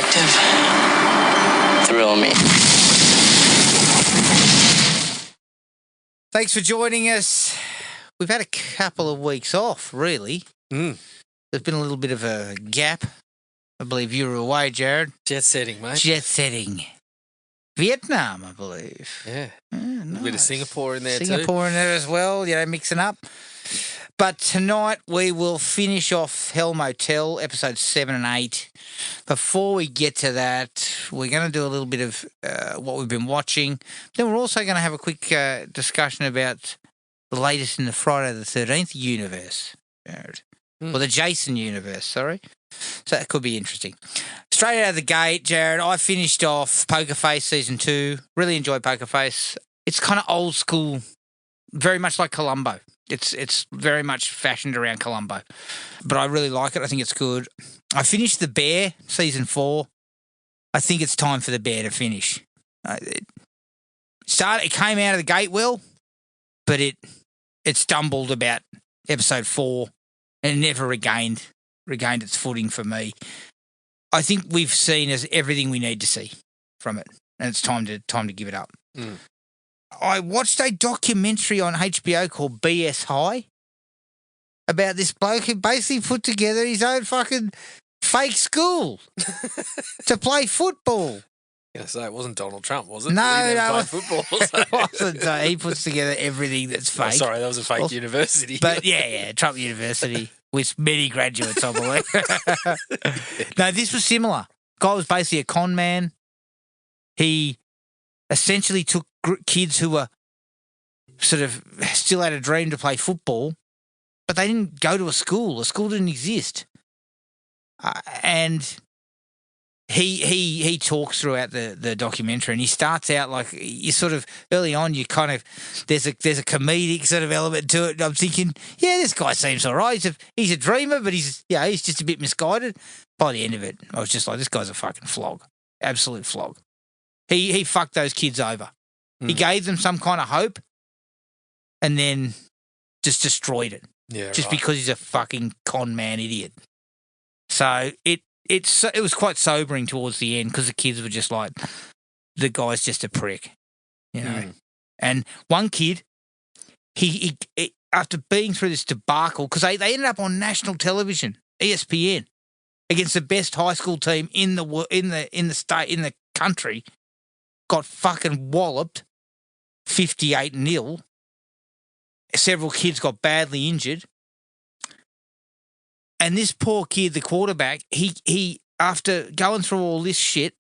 detective thrill me. Thanks for joining us. We've had a couple of weeks off, really. There's been a little bit of a gap. I believe you were away, Jared. Jet setting, mate. Jet setting. Vietnam, I believe. Yeah. Nice. A bit of Singapore in there too. Singapore in there as well, mixing up. But tonight we will finish off Hell Motel, episodes 7 and 8. Before we get to that, we're going to do a little bit of what we've been watching. Then we're also going to have a quick discussion about the latest in the Friday the 13th universe. Jared. Or the Jason universe, sorry. So that could be interesting. Straight out of the gate, Jared, I finished off Poker Face Season 2. Really enjoyed Poker Face. It's kind of old school, very much like Columbo. It's very much fashioned around Columbo. But I really like it. I think it's good. I finished The Bear, Season 4. I think it's time for The Bear to finish. It came out of the gate well, but it stumbled about episode 4 and never regained its footing for me. I think we've seen as everything we need to see from it, and it's time to give it up. I watched a documentary on HBO called BS High about this bloke who basically put together his own fucking fake school to play football. Yeah, so it wasn't Donald Trump, was it? No, football. It wasn't. He puts together everything that's fake. Oh, sorry, that was a fake university. But yeah, Trump University with many graduates, I believe. No, this was similar. Guy was basically a con man. He essentially took kids who were sort of still had a dream to play football, but they didn't go to a school. The school didn't exist. And he talks throughout the documentary, and he starts out like you sort of early on. You kind of there's a comedic sort of element to it. And I'm thinking, yeah, this guy seems all right. He's a dreamer, but he's just a bit misguided. By the end of it, I was just like, this guy's a fucking flog, absolute flog. He fucked those kids over. He gave them some kind of hope, and then just destroyed it. Yeah, just because he's a fucking con man idiot. So it was quite sobering towards the end because the kids were just like, the guy's just a prick, you know. And one kid, he after being through this debacle, because they ended up on national television, ESPN, against the best high school team in the state, in the country, got fucking walloped, 58-0. Several kids got badly injured. And this poor kid, the quarterback, he after going through all this shit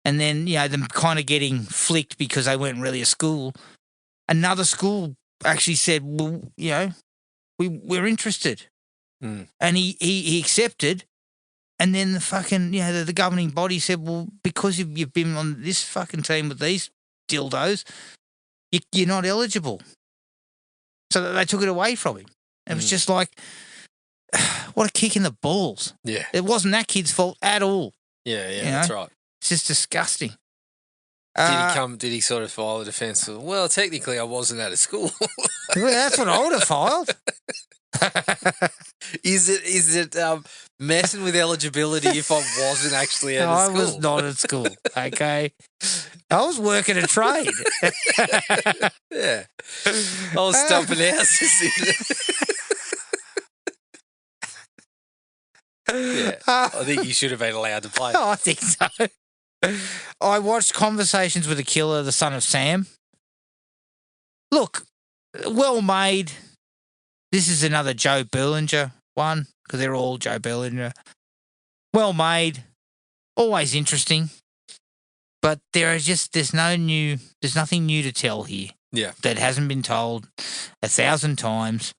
and then, them kind of getting flicked because they weren't really a school, another school actually said, well, we're interested. And he accepted. And then the fucking, the governing body said, well, because you've been on this fucking team with these dildos, you're not eligible. So they took it away from him. It was just like, what a kick in the balls. Yeah. It wasn't that kid's fault at all. Yeah, that's right. It's just disgusting. Did he sort of file a defence? Well, technically I wasn't out of school. Well, that's what I would have filed. Is it messing with eligibility if I wasn't actually out of school? I was not at school, okay? I was working a trade. Yeah. I was stumping houses. Yeah, I think you should have been allowed to play. I think so. I watched Conversations with a Killer, the Son of Sam. Look, well made. This is another Joe Berlinger one, because they're all Joe Berlinger. Well made, always interesting, but there's nothing new to tell here. Yeah, that hasn't been told 1,000 times.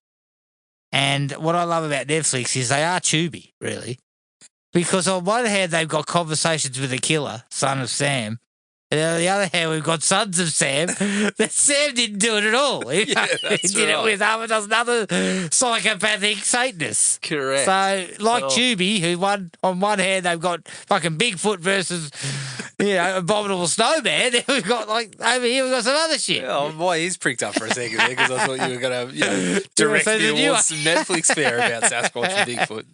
And what I love about Netflix is they are Tubi, really. Because on one hand, they've got Conversations with a Killer, Son of Sam. And on the other hand, we've got Sons of Sam. That Sam didn't do it at all. He did it with half a dozen other psychopathic Satanists. Correct. So, like Tubi, who on one hand, they've got fucking Bigfoot versus, Abominable Snowman. Then we've got, over here, we've got some other shit. Oh, my ears pricked up for a second there because I thought you were going to direct me towards some Netflix fare about Sasquatch and Bigfoot.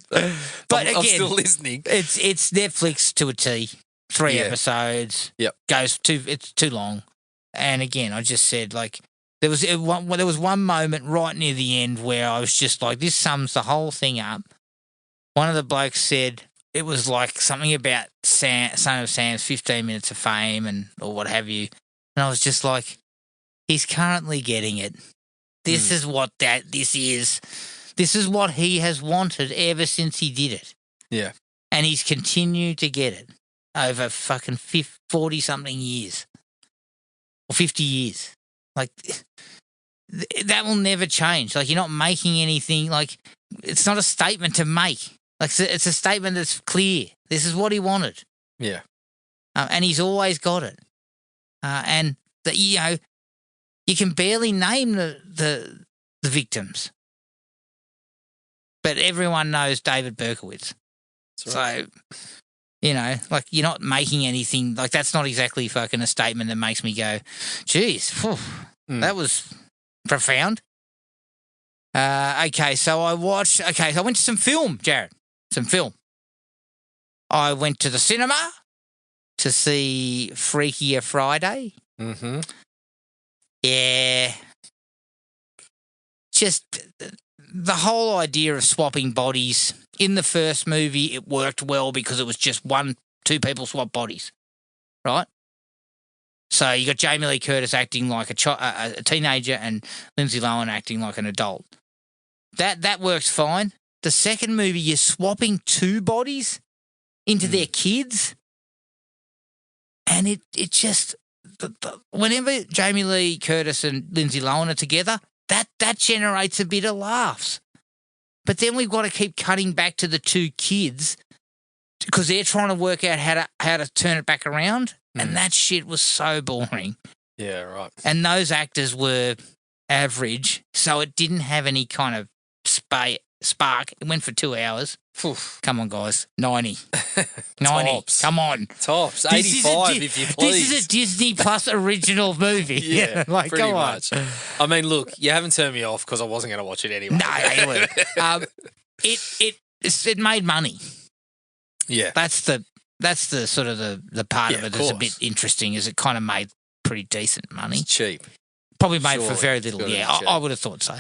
But again, I'm still listening. It's Netflix to a T. 3 Yeah. episodes. Yep. It's too long. And again, I just said, like, there was one moment right near the end where I was just like, this sums the whole thing up. One of the blokes said it was like something about Son of Sam's 15 minutes of fame or what have you. And I was just like, he's currently getting it. This is what this is. This is what he has wanted ever since he did it. Yeah. And he's continued to get it over fucking 40-something years. Or 50 years. Like, that will never change. Like, you're not making anything. Like, it's not a statement to make. Like, it's a statement that's clear. This is what he wanted. Yeah. And he's always got it. And, you can barely name the victims. But everyone knows David Berkowitz. That's right. So, like, you're not making anything. Like, that's not exactly fucking a statement that makes me go, geez, that was profound. Okay, so I went to some film, Jared. Some film. I went to the cinema to see Freakier Friday. Mm-hmm. Yeah. Just the whole idea of swapping bodies. In the first movie, it worked well because it was just 1-2 people swap bodies, right? So you got Jamie Lee Curtis acting like a teenager and Lindsay Lohan acting like an adult. That works fine. The second movie, you're swapping 2 bodies into their kids, and it just whenever Jamie Lee Curtis and Lindsay Lohan are together, that generates a bit of laughs. But then we've got to keep cutting back to the 2 kids because they're trying to work out how to turn it back around, and that shit was so boring. Yeah, right. And those actors were average, so it didn't have any kind of spark. It went for 2 hours. Oof. Come on, guys. 90. 90. Tops. Come on. Tops. 85, if you please. This is a Disney Plus original movie. Yeah, like, pretty come much. I mean, look, you haven't turned me off because I wasn't going to watch it anyway. No, it made money. Yeah. That's the sort of the part Yeah, of it of that's a course. bit interesting, is it kind of made pretty decent money. It's cheap. Probably made for Surely. very It's little. gotta be Yeah, cheap. I would have thought so.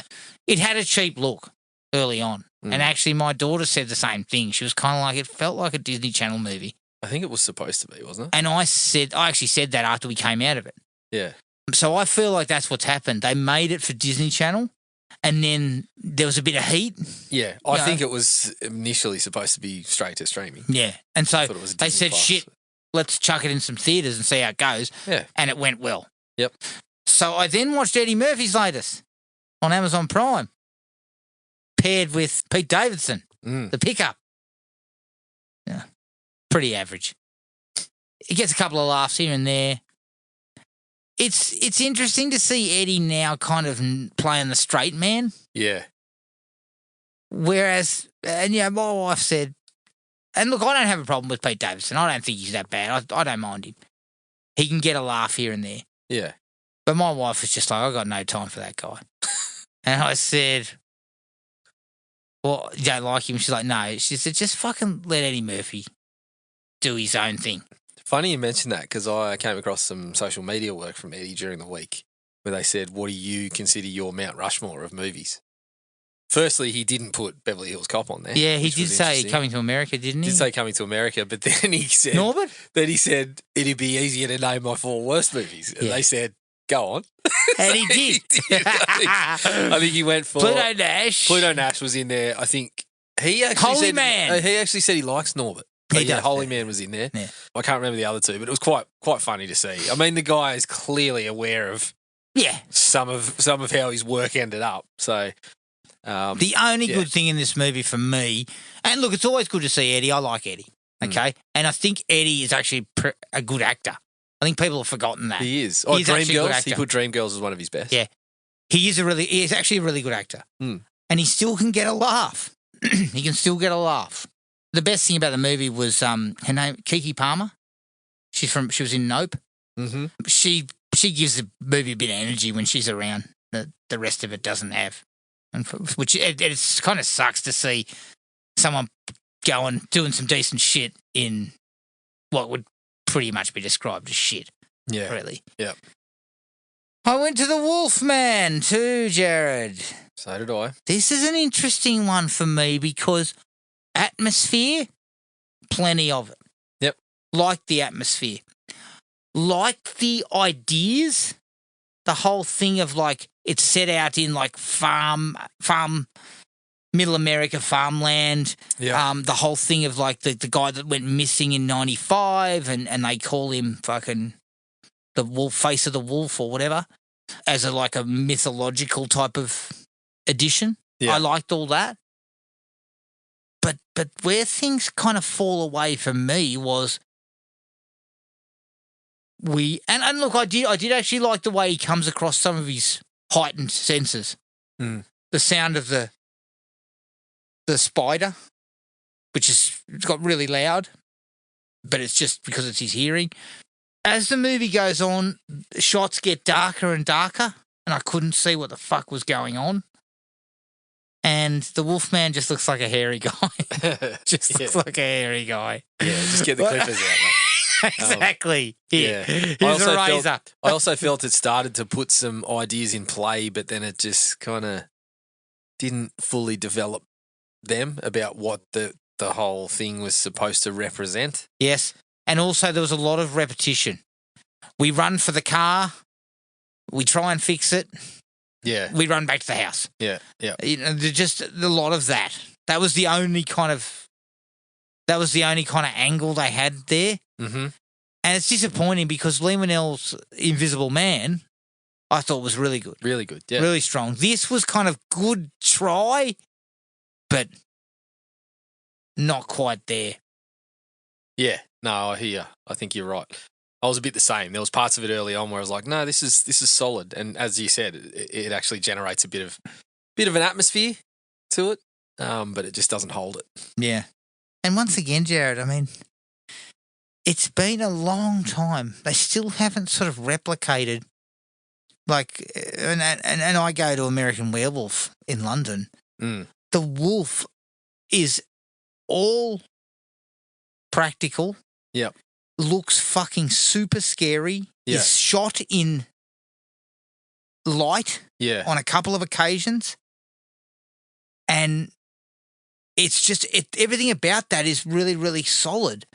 It had a cheap look early on. And actually, my daughter said the same thing. She was kind of like, it felt like a Disney Channel movie. I think it was supposed to be, wasn't it? And I actually said that after we came out of it. Yeah. So I feel like that's what's happened. They made it for Disney Channel, and then there was a bit of heat. Yeah. I think it was initially supposed to be straight to streaming. Yeah. And so I thought it was a they Disney said, Plus. shit, let's chuck it in some theatres and see how it goes. Yeah. And it went well. Yep. So I then watched Eddie Murphy's latest on Amazon Prime, paired with Pete Davidson, The Pickup. Yeah. Pretty average. It gets a couple of laughs here and there. It's interesting to see Eddie now kind of playing the straight man. Yeah. Whereas, my wife said, and look, I don't have a problem with Pete Davidson. I don't think he's that bad. I don't mind him. He can get a laugh here and there. Yeah. But my wife was just like, I got no time for that guy. And I said, well, you don't like him? She's like, no. She said, just fucking let Eddie Murphy do his own thing. Funny you mentioned that because I came across some social media work from Eddie during the week where they said, what do you consider your Mount Rushmore of movies? Firstly, he didn't put Beverly Hills Cop on there. Yeah, he which did was say interesting. Coming to America, didn't he? He did say Coming to America, but then he said... Norbert? Then he said, it'd be easier to name my 4 worst movies. And Yeah. they said, go on. And he did. I think he went for... Pluto Nash. Pluto Nash was in there. I think he actually Holy said... Man. He actually said he likes Norbert. He But yeah, does, Holy yeah. Man was in there. Yeah. I can't remember the other 2, but it was quite funny to see. I mean, the guy is clearly aware of Yeah. some of how his work ended up. So... The only good thing in this movie for me, and look, it's always good to see Eddie. I like Eddie, okay? And I think Eddie is actually a good actor. I think people have forgotten that. He is. Oh, He's actually a good Dreamgirls. actor. He put Dreamgirls as one of his best. Yeah. He is actually a really good actor. And he still can get a laugh. He can still get a laugh. The best thing about the movie was her name, Keke Palmer. She was in Nope. Mm-hmm. She gives the movie a bit of energy when she's around. The rest of it doesn't have. And which it kind of sucks to see someone doing some decent shit in what would pretty much be described as shit, Yeah. really. Yeah. I went to the Wolfman too, Jared. So did I. This is an interesting one for me because atmosphere, plenty of it. Yep. Like the atmosphere. Like the ideas, the whole thing of like it's set out in like farm, middle America farmland. Yeah. The whole thing of like the guy that went missing in 95 and they call him fucking the wolf, face of the wolf or whatever, as a mythological type of addition. Yeah. I liked all that. But where things kind of fall away for me was and look, I did actually like the way he comes across some of his heightened senses. Mm. The sound of the spider, which is got really loud, but it's just because it's his hearing. As the movie goes on, the shots get darker and darker, and I couldn't see what the fuck was going on. And the Wolfman just looks like a hairy guy. Looks like a hairy guy. Yeah, just get the clippers out, mate. Exactly. Yeah. Here's a razor. I also felt it started to put some ideas in play, but then it just kind of didn't fully develop them about what the whole thing was supposed to represent. Yes. And also there was a lot of repetition. We run for the car. We try and fix it. Yeah. We run back to the house. Yeah. Yeah. You know, there's just a lot of that. That was the only kind of angle they had there. Mm-hmm. And it's disappointing because Lee Winnell's Invisible Man, I thought was really good. Really good. Yeah. Really strong. This was kind of good try, but not quite there. Yeah. No, I hear you. I think you're right. I was a bit the same. There was parts of it early on where I was like, no, this is solid. And as you said, it actually generates a bit of an atmosphere to it, but it just doesn't hold it. Yeah. And once again, Jared, I mean, it's been a long time. They still haven't sort of replicated, like, and I go to American Werewolf in London. Mm. The wolf is all practical. Yep. Looks fucking super scary. Yeah. Is shot in light on a couple of occasions. And it's just, everything about that is really, really solid.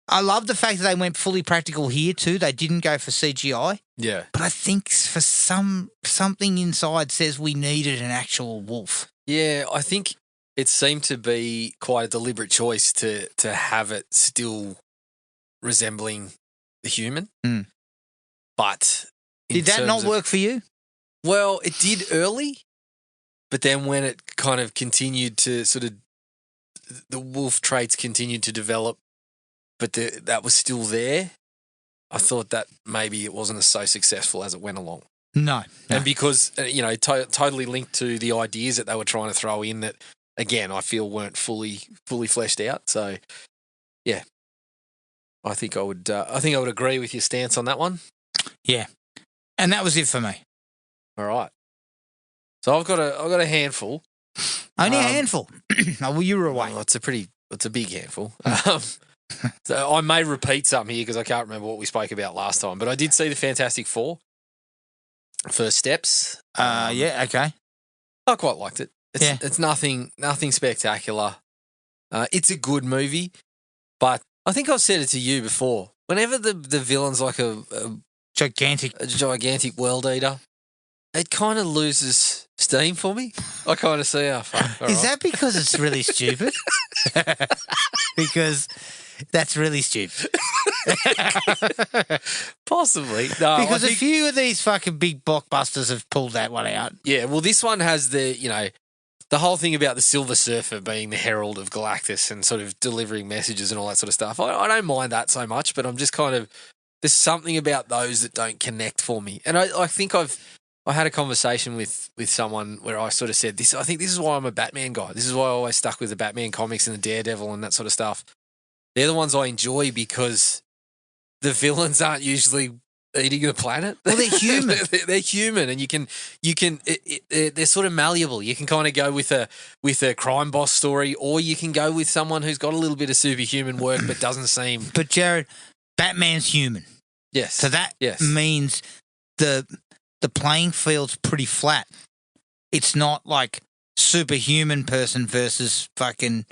I love the fact that they went fully practical here too. They didn't go for CGI. Yeah. But I think for something inside says we needed an actual wolf. Yeah, I think it seemed to be quite a deliberate choice to have it still resembling the human. Mm. But did that not work for you? Well, it did early, but then when it kind of continued to sort of the wolf traits continued to develop, but that was still there, I thought that maybe it wasn't so successful as it went along. No. And because, totally linked to the ideas that they were trying to throw in that, again, I feel weren't fully fleshed out. So, yeah, I think I would agree with your stance on that one. Yeah. And that was it for me. All right. So I've got a handful. Only a handful. Oh, well, you were away. Well, it's a big handful. So I may repeat something here because I can't remember what we spoke about last time, but I did see the Fantastic Four. First Steps. Yeah, okay. I quite liked it. It's nothing spectacular. It's a good movie, but I think I've said it to you before. Whenever the villain's like a gigantic world eater, it kind of loses steam for me. I kind of see how fuck. Is that because it's really stupid? Because that's really stupid. Possibly. No, because a few of these fucking big blockbusters have pulled that one out. Yeah, well, this one has the whole thing about the Silver Surfer being the herald of Galactus and sort of delivering messages and all that sort of stuff. I don't mind that so much, but I'm just kind of, there's something about those that don't connect for me. And I think I had a conversation with someone where I sort of said this. I think this is why I'm a Batman guy. This is why I always stuck with the Batman comics and the Daredevil and that sort of stuff. They're the ones I enjoy because the villains aren't usually eating the planet. Well, they're human. They're human, and you can. They're sort of malleable. You can kind of go with a crime boss story, or you can go with someone who's got a little bit of superhuman work but doesn't seem. But Jared, Batman's human. Yes. So that yes. means the playing field's pretty flat. It's not like superhuman person versus fucking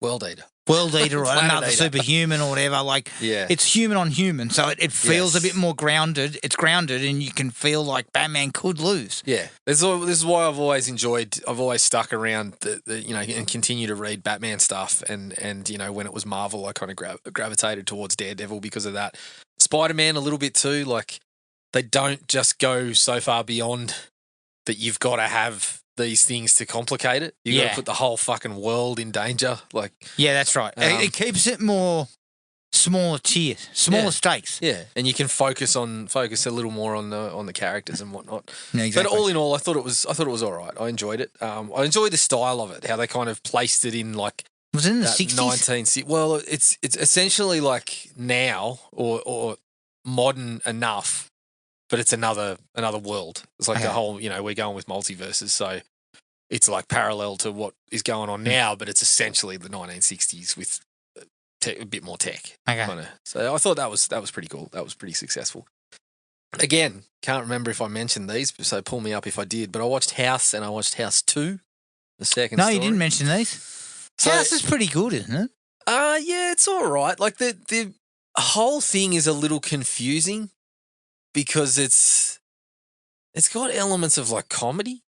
World Eater. World Eater or Planet another Eater. superhuman or whatever. Like, Yeah. it's human on human, so it feels a Yes. bit more grounded. It's grounded, and you can feel like Batman could lose. Yeah, this is why I've always stuck around and continue to read Batman stuff, and when it was Marvel, I kind of gravitated towards Daredevil because of that. Spider-Man a little bit too. Like, they don't just go so far beyond that you've got to have these things to complicate it. You got to put the whole fucking world in danger. Like, yeah, that's right. It keeps it more smaller tiers, smaller stakes. Yeah, and you can focus a little more on the characters and whatnot. Yeah, exactly. But all in all, I thought it was all right. I enjoyed it. I enjoyed the style of it, how they kind of placed it in like. Was it in the 60s? Well, it's essentially like now or modern enough, but it's another world. It's like a whole, we're going with multiverses, so it's like parallel to what is going on now, but it's essentially the 1960s with a bit more tech. Okay. Kinda. So I thought that was pretty cool. That was pretty successful. Again, can't remember if I mentioned these, so pull me up if I did. But I watched House and I watched House 2, the second story. No, you didn't mention these. So, House is pretty good, isn't it? Yeah, it's all right. Like the whole thing is a little confusing because it's got elements of like comedy.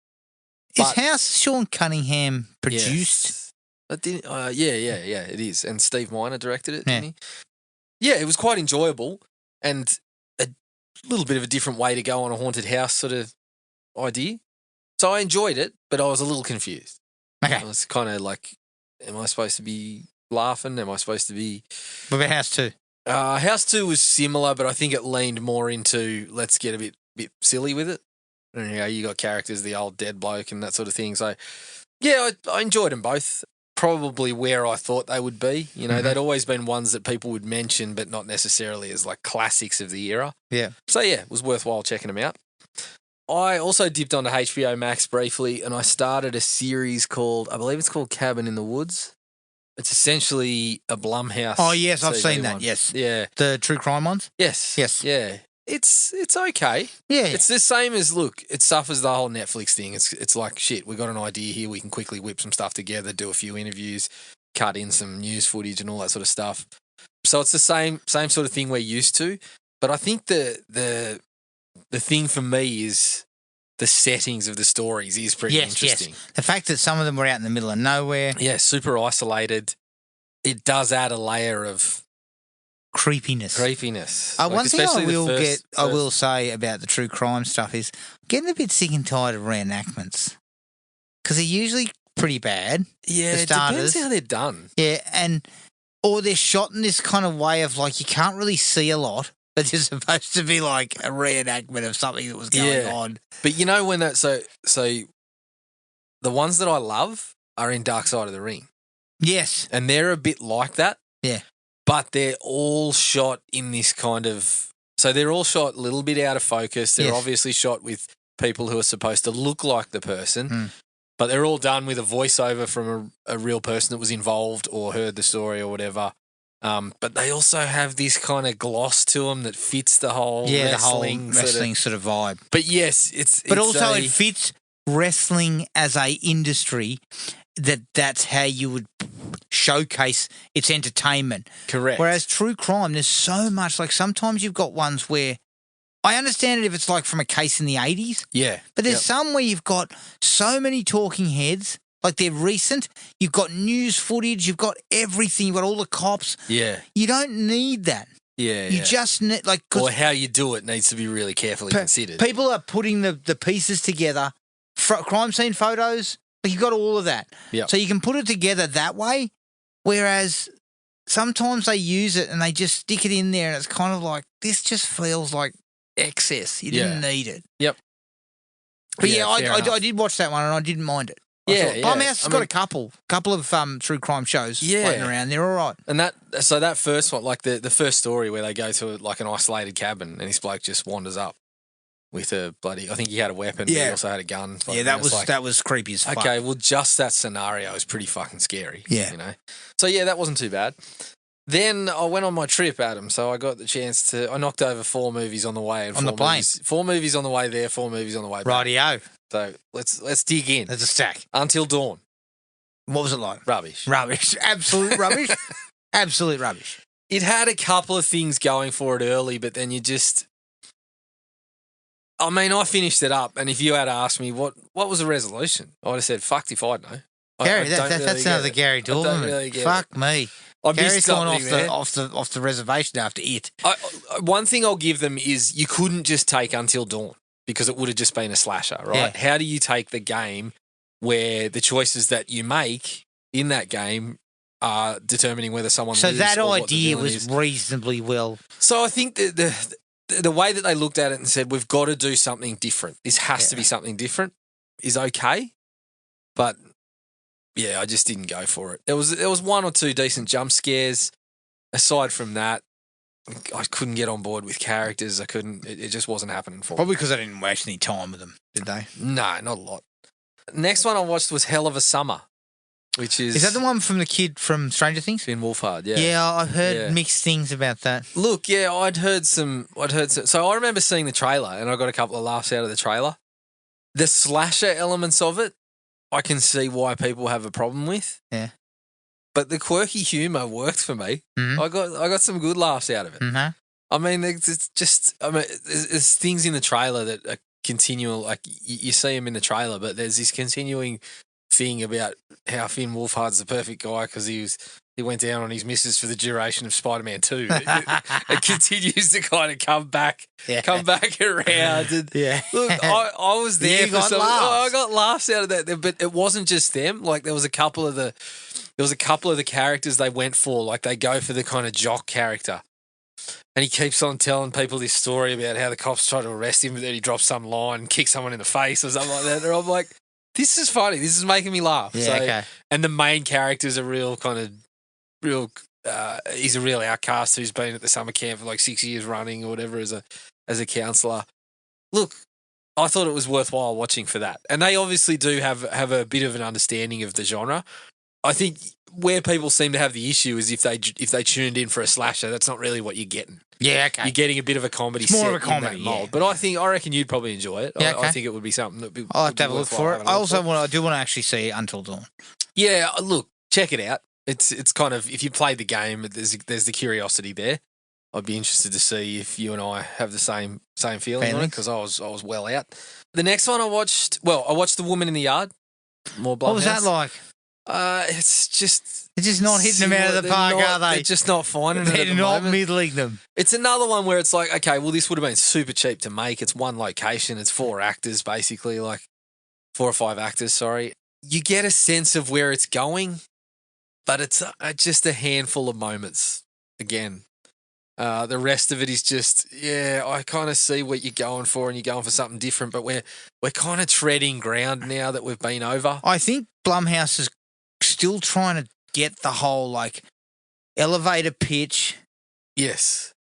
Is House Sean Cunningham produced? Yes. Yeah, it is. And Steve Miner directed it, didn't he? Yeah, it was quite enjoyable and a little bit of a different way to go on a haunted house sort of idea. So I enjoyed it, but I was a little confused. Okay. I was kind of like, am I supposed to be laughing? Am I supposed to be... What about House 2? House 2 was similar, but I think it leaned more into let's get a bit silly with it. And, you got characters, the old dead bloke and that sort of thing. So, yeah, I enjoyed them both. Probably where I thought they would be. They'd always been ones that people would mention, but not necessarily as like classics of the era. Yeah. So, yeah, it was worthwhile checking them out. I also dipped onto HBO Max briefly, and I started a series called, I believe it's called Cabin in the Woods. It's essentially a Blumhouse. Oh, yes, I've TV seen that, one. yes. Yeah. The true crime ones? Yes. Yes. Yeah. It's okay. Yeah. It's the same as, look, it suffers the whole Netflix thing. It's like, shit, we got an idea here. We can quickly whip some stuff together, do a few interviews, cut in some news footage and all that sort of stuff. So it's the same sort of thing we're used to. But I think the thing for me is the settings of the stories is pretty interesting. Yes. The fact that some of them were out in the middle of nowhere. Yeah, super isolated. It does add a layer of creepiness. Like, one thing I I will say about the true crime stuff is I'm getting a bit sick and tired of reenactments because they're usually pretty bad. Yeah, for it starters. depends how they're done. Yeah, or they're shot in this kind of way of like you can't really see a lot, but it's supposed to be like a reenactment of something that was going on. But when that so the ones that I love are in Dark Side of the Ring. Yes, and they're a bit like that. Yeah. But they're all shot in this kind of... So they're all shot a little bit out of focus. They're obviously shot with people who are supposed to look like the person, but they're all done with a voiceover from a real person that was involved or heard the story or whatever. But they also have this kind of gloss to them that fits the whole wrestling, sort of vibe. But yes, it fits wrestling as a industry that's how you would showcase its entertainment. Correct. Whereas true crime, there's so much, like sometimes you've got ones where I understand it if it's like from a case in the 80s. Yeah. But there's some where you've got so many talking heads, like they're recent. You've got news footage. You've got everything. You've got all the cops. Yeah. You don't need that. Yeah. You just need, like... Or how you do it needs to be really carefully considered. People are putting the pieces together. Crime scene photos, like you've got all of that. Yep. So you can put it together that way, whereas sometimes they use it and they just stick it in there and it's kind of like, this just feels like excess. You didn't need it. Yep. But I did watch that one and I didn't mind it. Blumhouse has got a couple of true crime shows floating around. They're all right. And that first one, like the first story where they go to like an isolated cabin and this bloke just wanders up with a bloody, I think he had a weapon, but he also had a gun. Yeah, that was creepy as fuck. Okay, well, just that scenario is pretty fucking scary. Yeah. So yeah, that wasn't too bad. Then I went on my trip, Adam, so I got the chance to. I knocked over 4 movies on the way. And On the plane? 4 movies on the way there, 4 movies on the way back. Rightio. So let's dig in. There's a stack. Until Dawn. What was it like? Rubbish. Rubbish. Absolute rubbish. Absolute rubbish. It had a couple of things going for it early, but then you just... I mean, I finished it up, and if you had asked me what was the resolution, I'd have said, fucked if I'd know. Gary, I don't that's really another get it. Gary I don't Dolan. really get Fuck it. me. I Gary's missed gone something off there. off the reservation after it. One thing I'll give them is you couldn't just take Until Dawn because it would have just been a slasher, right? Yeah. How do you take the game where the choices that you make in that game are determining whether someone So lives that or what the idea villain was is? reasonably well. So I think the way that they looked at it and said, we've got to do something different. This has to be something different is okay. But yeah, I just didn't go for it. There was 1 or 2 decent jump scares. Aside from that, I couldn't get on board with characters. I couldn't. It just wasn't happening for me. Probably because I didn't waste any time with them, did they? No, not a lot. Next one I watched was Hell of a Summer, which is... Is that the one from the kid from Stranger Things? Finn Wolfhard, yeah. Yeah, I've heard Yeah. mixed things about that. Look, yeah, I'd heard some. So I remember seeing the trailer, and I got a couple of laughs out of the trailer. The slasher elements of it, I can see why people have a problem with. Yeah. But the quirky humour worked for me. Mhm. I got some good laughs out of it. Mm-hmm. I mean, it's just, there's things in the trailer that are continual. Like you see him in the trailer, but there's this continuing thing about how Finn Wolfhard's the perfect guy because he went down on his missus for the duration of Spider-Man 2. It continues to kind of come back around. And Yeah. look, I was there You for got some. laughs. I got laughs out of that, but it wasn't just them. Like there was a couple of the characters they went for. Like they go for the kind of jock character. And he keeps on telling people this story about how the cops try to arrest him, but then he drops some line and kicks someone in the face or something like that. And I'm like, this is funny. This is making me laugh. Yeah, okay. And the main character's a he's a real outcast who's been at the summer camp for like 6 years running or whatever as a counsellor. Look, I thought it was worthwhile watching for that. And they obviously do have a bit of an understanding of the genre. I think where people seem to have the issue is if they tuned in for a slasher, that's not really what you're getting. Yeah, okay. You're getting a bit of a comedy. It's more set of a comedy, in that mold. yeah. But I reckon you'd probably enjoy it. Yeah, I okay. think it would be something that I'll have to have a look for it. I do want to actually see Until Dawn. Yeah, look, check it out. It's kind of, if you played the game, there's the curiosity there. I'd be interested to see if you and I have the same feeling on it because I was well out. The next one I watched The Woman in the Yard. More What was that Blumhouse. like? It's just They're just not hitting them out of the park, are they? They're just not finding it. They're at the not moment. middling them. It's another one where it's like, okay, well, this would have been super cheap to make. It's one location. It's 4 actors, basically, like 4 or 5 actors, sorry. You get a sense of where it's going, but it's just a handful of moments again. The rest of it is just, yeah, I kind of see what you're going for and you're going for something different, but we're kind of treading ground now that we've been over. I think Blumhouse is still trying to get the whole like elevator pitch Yes.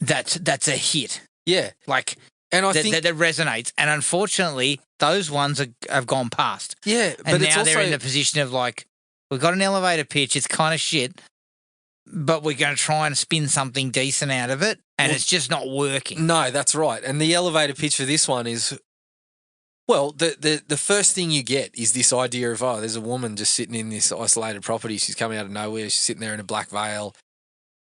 that's a hit. Yeah. Like And I that, think, that resonates. And unfortunately, those ones have gone past. yeah, And but it's now also, they're in the position of like, we've got an elevator pitch, it's kind of shit, but we're going to try and spin something decent out of it, and Well, it's just not working. no, that's right. And the elevator pitch for this one is, well, the first thing you get is this idea of, there's a woman just sitting in this isolated property. She's coming out of nowhere. She's sitting there in a black veil.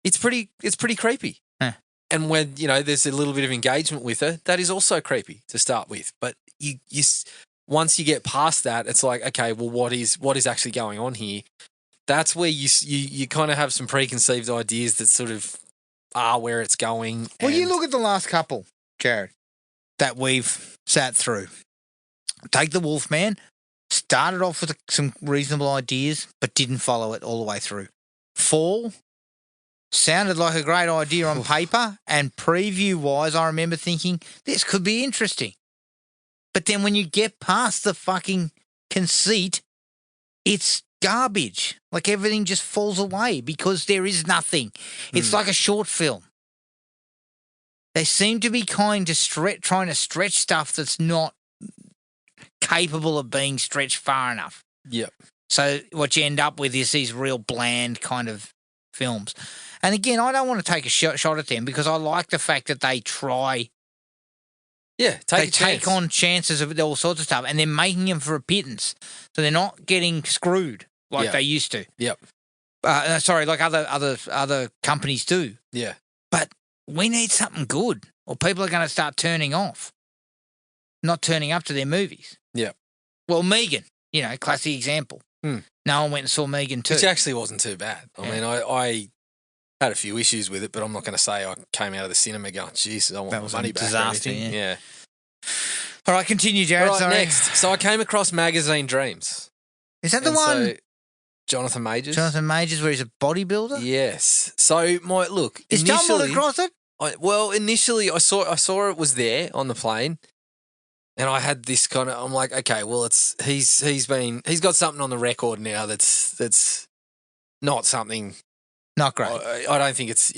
It's pretty creepy. Huh. And when, there's a little bit of engagement with her, that is also creepy to start with. But you once you get past that, it's like, okay, well, what is actually going on here? That's where you kind of have some preconceived ideas that sort of are where it's going. Well, you and- look at the last couple, Jared, that we've sat through. Take the Wolfman, started off with some reasonable ideas, but didn't follow it all the way through. Fall sounded like a great idea on paper, and preview-wise, I remember thinking, this could be interesting. But then when you get past the fucking conceit, it's garbage. Like everything just falls away because there is nothing. It's like a short film. They seem to be trying to stretch stuff that's not capable of being stretched far enough. Yep. So what you end up with is these real bland kind of films. And again, I don't want to take a shot at them because I like the fact that they try. Yeah, Take on chances of all sorts of stuff, and they're making them for a pittance, so they're not getting screwed like they used to. Yep. Sorry, like other companies do. Yeah. But we need something good, or people are going to start turning off, not turning up to their movies. Yeah. Well, Megan, classic example. No one went and saw Megan too. Which actually wasn't too bad. I mean, I had a few issues with it, but I'm not going to say I came out of the cinema going, Jesus, I want my money back. Disaster, yeah. All right, continue, Jared. All right, sorry. next. So I came across Magazine Dreams. Is that the one? So, Jonathan Majors. Jonathan Majors, where he's a bodybuilder? Yes. So Is stumbled across it? Initially I saw it was there on the plane. And I had this kind of, I'm like, okay, well, he's got something on the record now that's not something. Not great. I don't think it's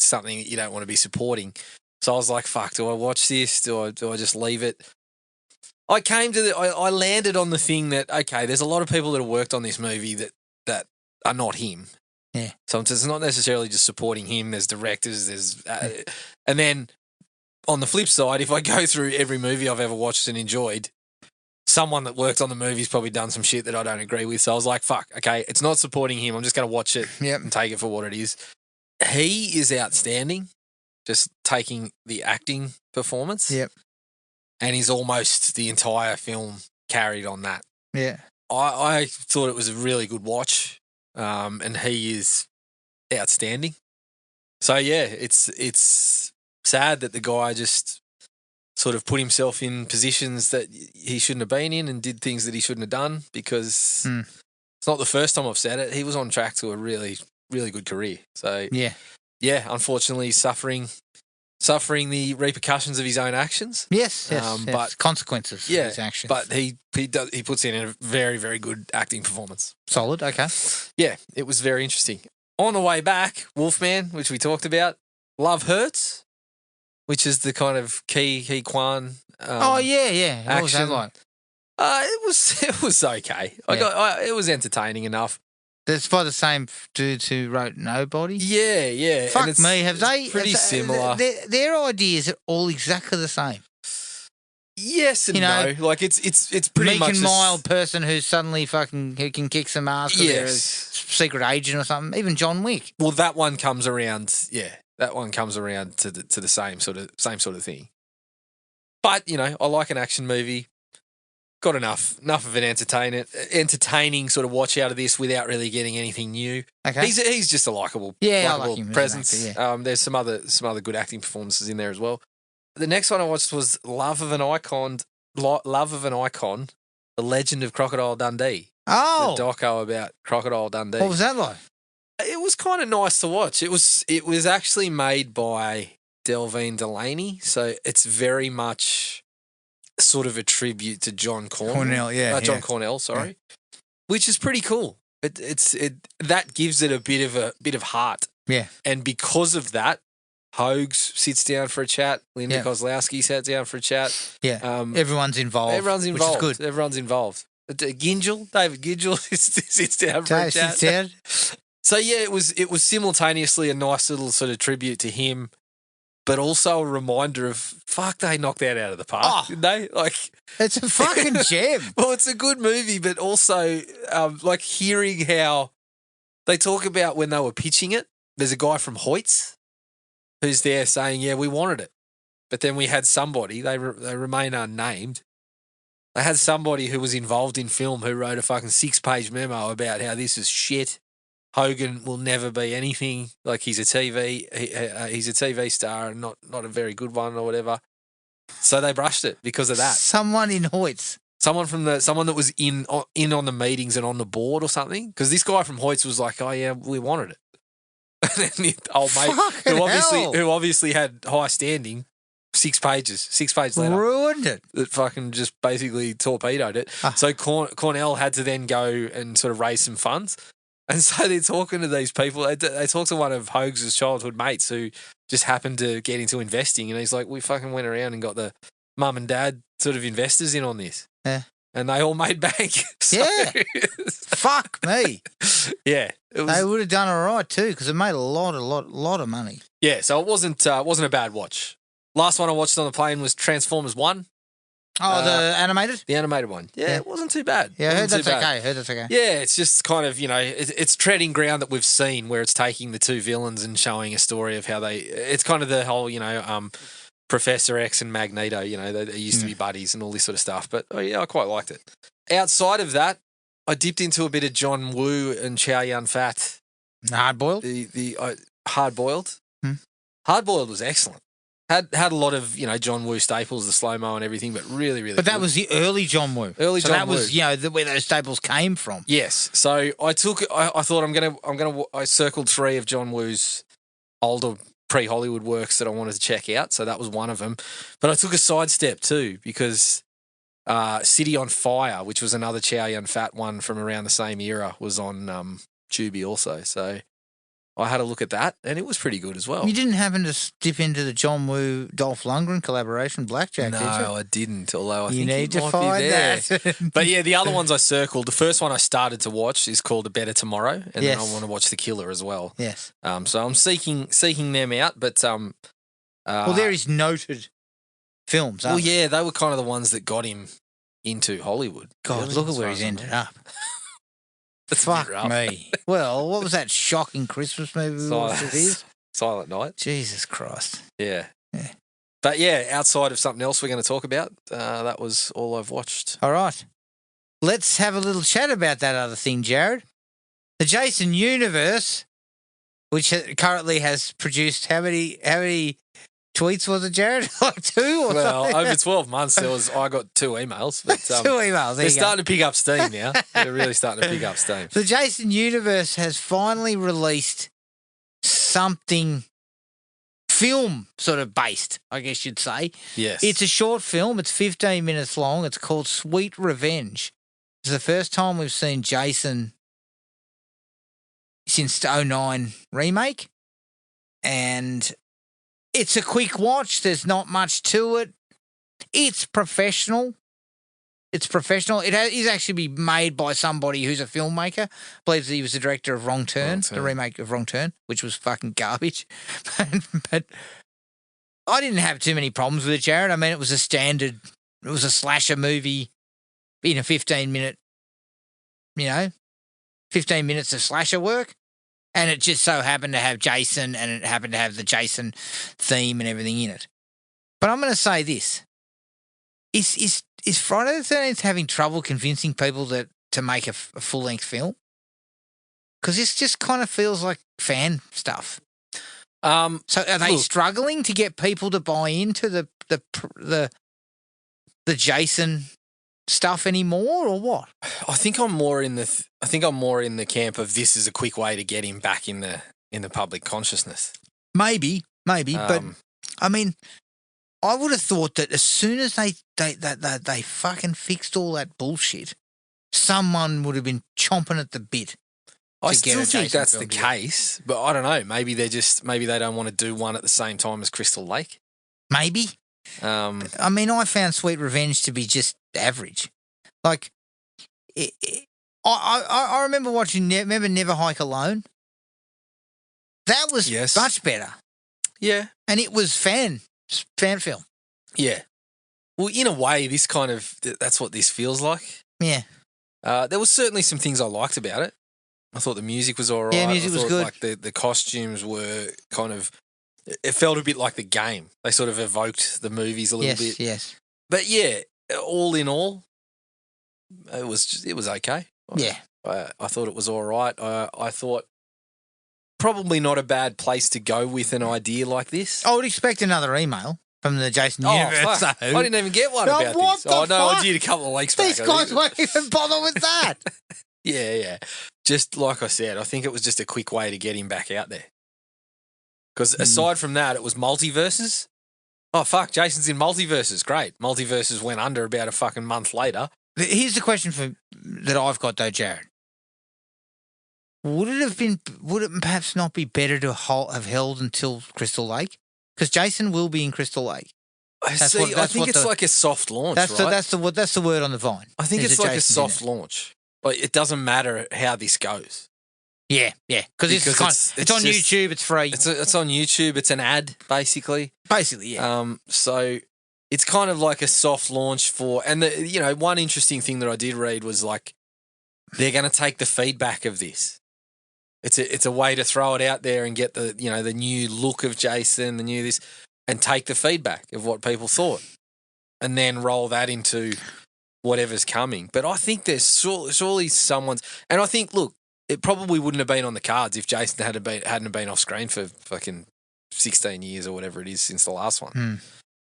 something that you don't want to be supporting. So I was like, fuck, do I watch this? Do I just leave it? I landed on the thing that, okay, there's a lot of people that have worked on this movie that are not him. Yeah. So it's not necessarily just supporting him. There's directors, and then on the flip side, if I go through every movie I've ever watched and enjoyed, someone that worked on the movie's probably done some shit that I don't agree with. So I was like, fuck, okay, it's not supporting him. I'm just going to watch it and take it for what it is. He is outstanding, just taking the acting performance. Yep. And he's almost the entire film carried on that. Yeah. I thought it was a really good watch, and he is outstanding. So, yeah, it's sad that the guy just sort of put himself in positions that he shouldn't have been in and did things that he shouldn't have done because it's not the first time I've said it. He was on track to a really, really good career. So, yeah, unfortunately suffering the repercussions of his own actions. Yes, but consequences of his actions. But he puts in a very, very good acting performance. Solid, okay. Yeah, it was very interesting. On the way back, Wolfman, which we talked about, Love Hurts, which is the kind of Ki Kwan. What was that like? It was okay. It was entertaining enough. That's by the same dudes who wrote Nobody? Yeah. Fuck me, have they? Pretty similar. Their ideas are all exactly the same. Yes and no. Like it's pretty meek much and mild person who's suddenly who can kick some ass because they're a secret agent or something. Even John Wick. Well, that one comes around. Yeah, that one comes around to the same sort of thing. But I like an action movie. Got enough of an entertaining sort of watch out of this without really getting anything new. Okay, he's just a likable I like him presence. As an actor, There's some other good acting performances in there as well. The next one I watched was Love of an Icon, The Legend of Crocodile Dundee. Oh, the doco about Crocodile Dundee. What was that like? It was kind of nice to watch. It was actually made by Delvine Delaney, so it's very much sort of a tribute to John Cornell. John Cornell, sorry, which is pretty cool. That gives it a bit of heart. Yeah, and because of that, Hogues sits down for a chat. Linda Kozlowski sat down for a chat. Yeah, everyone's involved. Which is good. Everyone's involved. David Gingell sits down for a chat. Sits down. So yeah, it was simultaneously a nice little sort of tribute to him, but also a reminder of fuck, they knocked that out of the park, didn't they? Like it's a fucking gem. Well, it's a good movie, but also like hearing how they talk about when they were pitching it. There's a guy from Hoyts who's there saying, "Yeah, we wanted it," but then we had somebody. They remain unnamed. They had somebody who was involved in film who wrote a fucking 6-page memo about how this is shit. Hogan will never be anything. Like he's a TV star and not a very good one or whatever. So they brushed it because of that. Someone in Hoyts. Someone that was in on the meetings and on the board or something. Because this guy from Hoyts was like, "Oh yeah, we wanted it." And then the old mate who obviously had high standing, 6 pages later, ruined it. That fucking just basically torpedoed it. So Cornell had to then go and sort of raise some funds. And so they're talking to these people. They talk to one of Hogues' childhood mates who just happened to get into investing. And he's like, we fucking went around and got the mum and dad sort of investors in on this. Yeah. and they all made bank. So, Yeah. Fuck me. yeah. It was, They would have done all right too because it made a lot of money. yeah, so it wasn't a bad watch. Last one I watched on the plane was Transformers 1. Oh, the animated? The animated one. Yeah, it wasn't too bad. Yeah, I heard Wasn't that's too bad. okay. Heard that's okay. Yeah, it's just kind of, it's treading ground that we've seen where it's taking the two villains and showing a story of how it's kind of the whole, Professor X and Magneto, they used to be buddies and all this sort of stuff. But, I quite liked it. Outside of that, I dipped into a bit of John Woo and Chow Yun Fat. Hard boiled? The Hard Boiled. Hmm. Hard Boiled was excellent. Had a lot of, John Woo staples, the slow-mo and everything, but really, really But that good. was the early John Woo. Early so John that Woo. was, where those staples came from. Yes. So I thought I circled 3 of John Woo's older pre-Hollywood works that I wanted to check out. So that was one of them. But I took a sidestep too because City on Fire, which was another Chow Yun Fat one from around the same era, was on Tubi also. So I had a look at that, and it was pretty good as well. You didn't happen to dip into the John Woo Dolph Lundgren collaboration, Blackjack, No, did you? I didn't. Although I You think need it to might find be there. that. But yeah, the other ones I circled. The first one I started to watch is called A Better Tomorrow, and then I want to watch The Killer as well. Yes. So I'm seeking them out, but Well, there is noted films. well, aren't there? yeah, they were kind of the ones that got him into Hollywood. God, really, look at as where far he's as I ended know. up. That's a bit Fuck rough. me. Well, what was that shocking Christmas movie we watched of his? Silent Night. Jesus Christ. Yeah. Yeah. But yeah, outside of something else we're going to talk about, that was all I've watched. All right. Let's have a little chat about that other thing, Jared. The Jason universe, which currently has produced how many tweets was it, Jared? Like 2 or Well, something? over 12 months, I got 2 emails. But, 2 emails. There they're you go. starting to pick up steam now. They're really starting to pick up steam. The Jason universe has finally released something film sort of based, I guess you'd say. Yes. It's a short film. It's 15 minutes long. It's called Sweet Revenge. It's the first time we've seen Jason since the 2009 remake. And it's a quick watch. There's not much to it. It's professional. It's professional. It is actually made by somebody who's a filmmaker. I believe he was the director of Wrong Turn, the remake of Wrong Turn, which was fucking garbage. But I didn't have too many problems with it, Jared. I mean, it was a slasher movie in a 15-minute, 15 minutes of slasher work. And it just so happened to have Jason, and it happened to have the Jason theme and everything in it. But I'm going to say this. Is Friday the 13th having trouble convincing people to make a full-length film? Because this just kind of feels like fan stuff. So are they struggling to get people to buy into the Jason stuff anymore, or what? I think I'm more in the camp of this is a quick way to get him back in the public consciousness. Maybe, but I mean, I would have thought that as soon as they fucking fixed all that bullshit, someone would have been chomping at the bit. I still think Jason that's film the together. case, but I don't know. Maybe they don't want to do one at the same time as Crystal Lake. Maybe. Um, I mean, I found Sweet Revenge to be just average. Like, I remember watching. Remember Never Hike Alone? That was Yes. much better, yeah, and it was fan film. yeah. Well, in a way, that's what this feels like. Yeah, There was certainly some things I liked about it. I thought the music was all right. Yeah, music I was thought, good. Like the costumes were kind of. It felt a bit like the game. They sort of evoked the movies a little bit. Yes. But yeah, all in all, it was okay. Yeah. I thought it was all right. I thought probably not a bad place to go with an idea like this. I would expect another email from the Jason Oh, universe. fuck. though. I didn't even get one Oh, about what this. the Oh no, I fuck? did a couple of weeks back. These I guys think. won't even bother with that. Yeah. Just like I said, I think it was just a quick way to get him back out there. Because aside from that, it was multiverses. Oh, fuck, Jason's in multiverses. Great. Multiverses went under about a fucking month later. Here's the question that I've got though, Jared. Would it perhaps not be better to have held until Crystal Lake? Because Jason will be in Crystal Lake. I think it's like a soft launch, that's right? that's the word on the vine. I think it's like a Jason's soft in it. launch. Like, it doesn't matter how this goes. Yeah, because it's on just- YouTube. It's free. It's on YouTube. It's an ad, basically. Basically, yeah. So it's kind of like a soft launch for, and one interesting thing that I did read was like they're going to take the feedback of this. It's a way to throw it out there and get the new look of Jason, the new this, and take the feedback of what people thought, and then roll that into whatever's coming. But I think there's surely someone's, and I think, look, it probably wouldn't have been on the cards if Jason hadn't been off screen for fucking 16 years or whatever it is since the last one.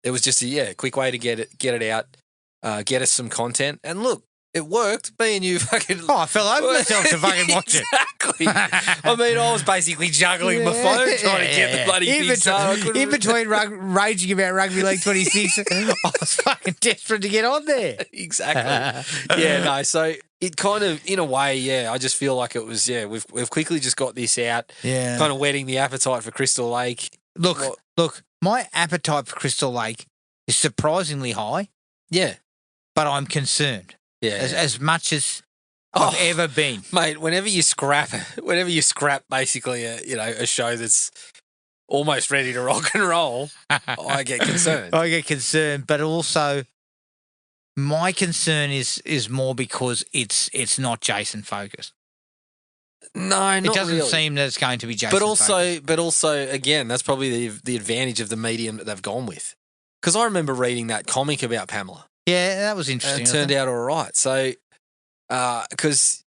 It was just a quick way to get it out, get us some content, and look, it worked. Me and you fucking. Oh, I fell over myself to fucking watch it. Exactly. I mean, I was basically juggling my phone trying to get the bloody thing started. In between raging about Rugby League 26, I was fucking desperate to get on there. Exactly. So it kind of, in a way, I just feel like it was, we've quickly just got this out, kind of whetting the appetite for Crystal Lake. Look, my appetite for Crystal Lake is surprisingly high. Yeah. But I'm concerned. Yeah. As much as I've ever been. Mate, whenever you scrap basically a show that's almost ready to rock and roll, I get concerned. But also my concern is more because it's not Jason focused. No, not really. It doesn't seem that it's going to be Jason focused. But also, again, that's probably the advantage of the medium that they've gone with. Because I remember reading that comic about Pamela. Yeah, that was interesting. And it turned out all right. So, because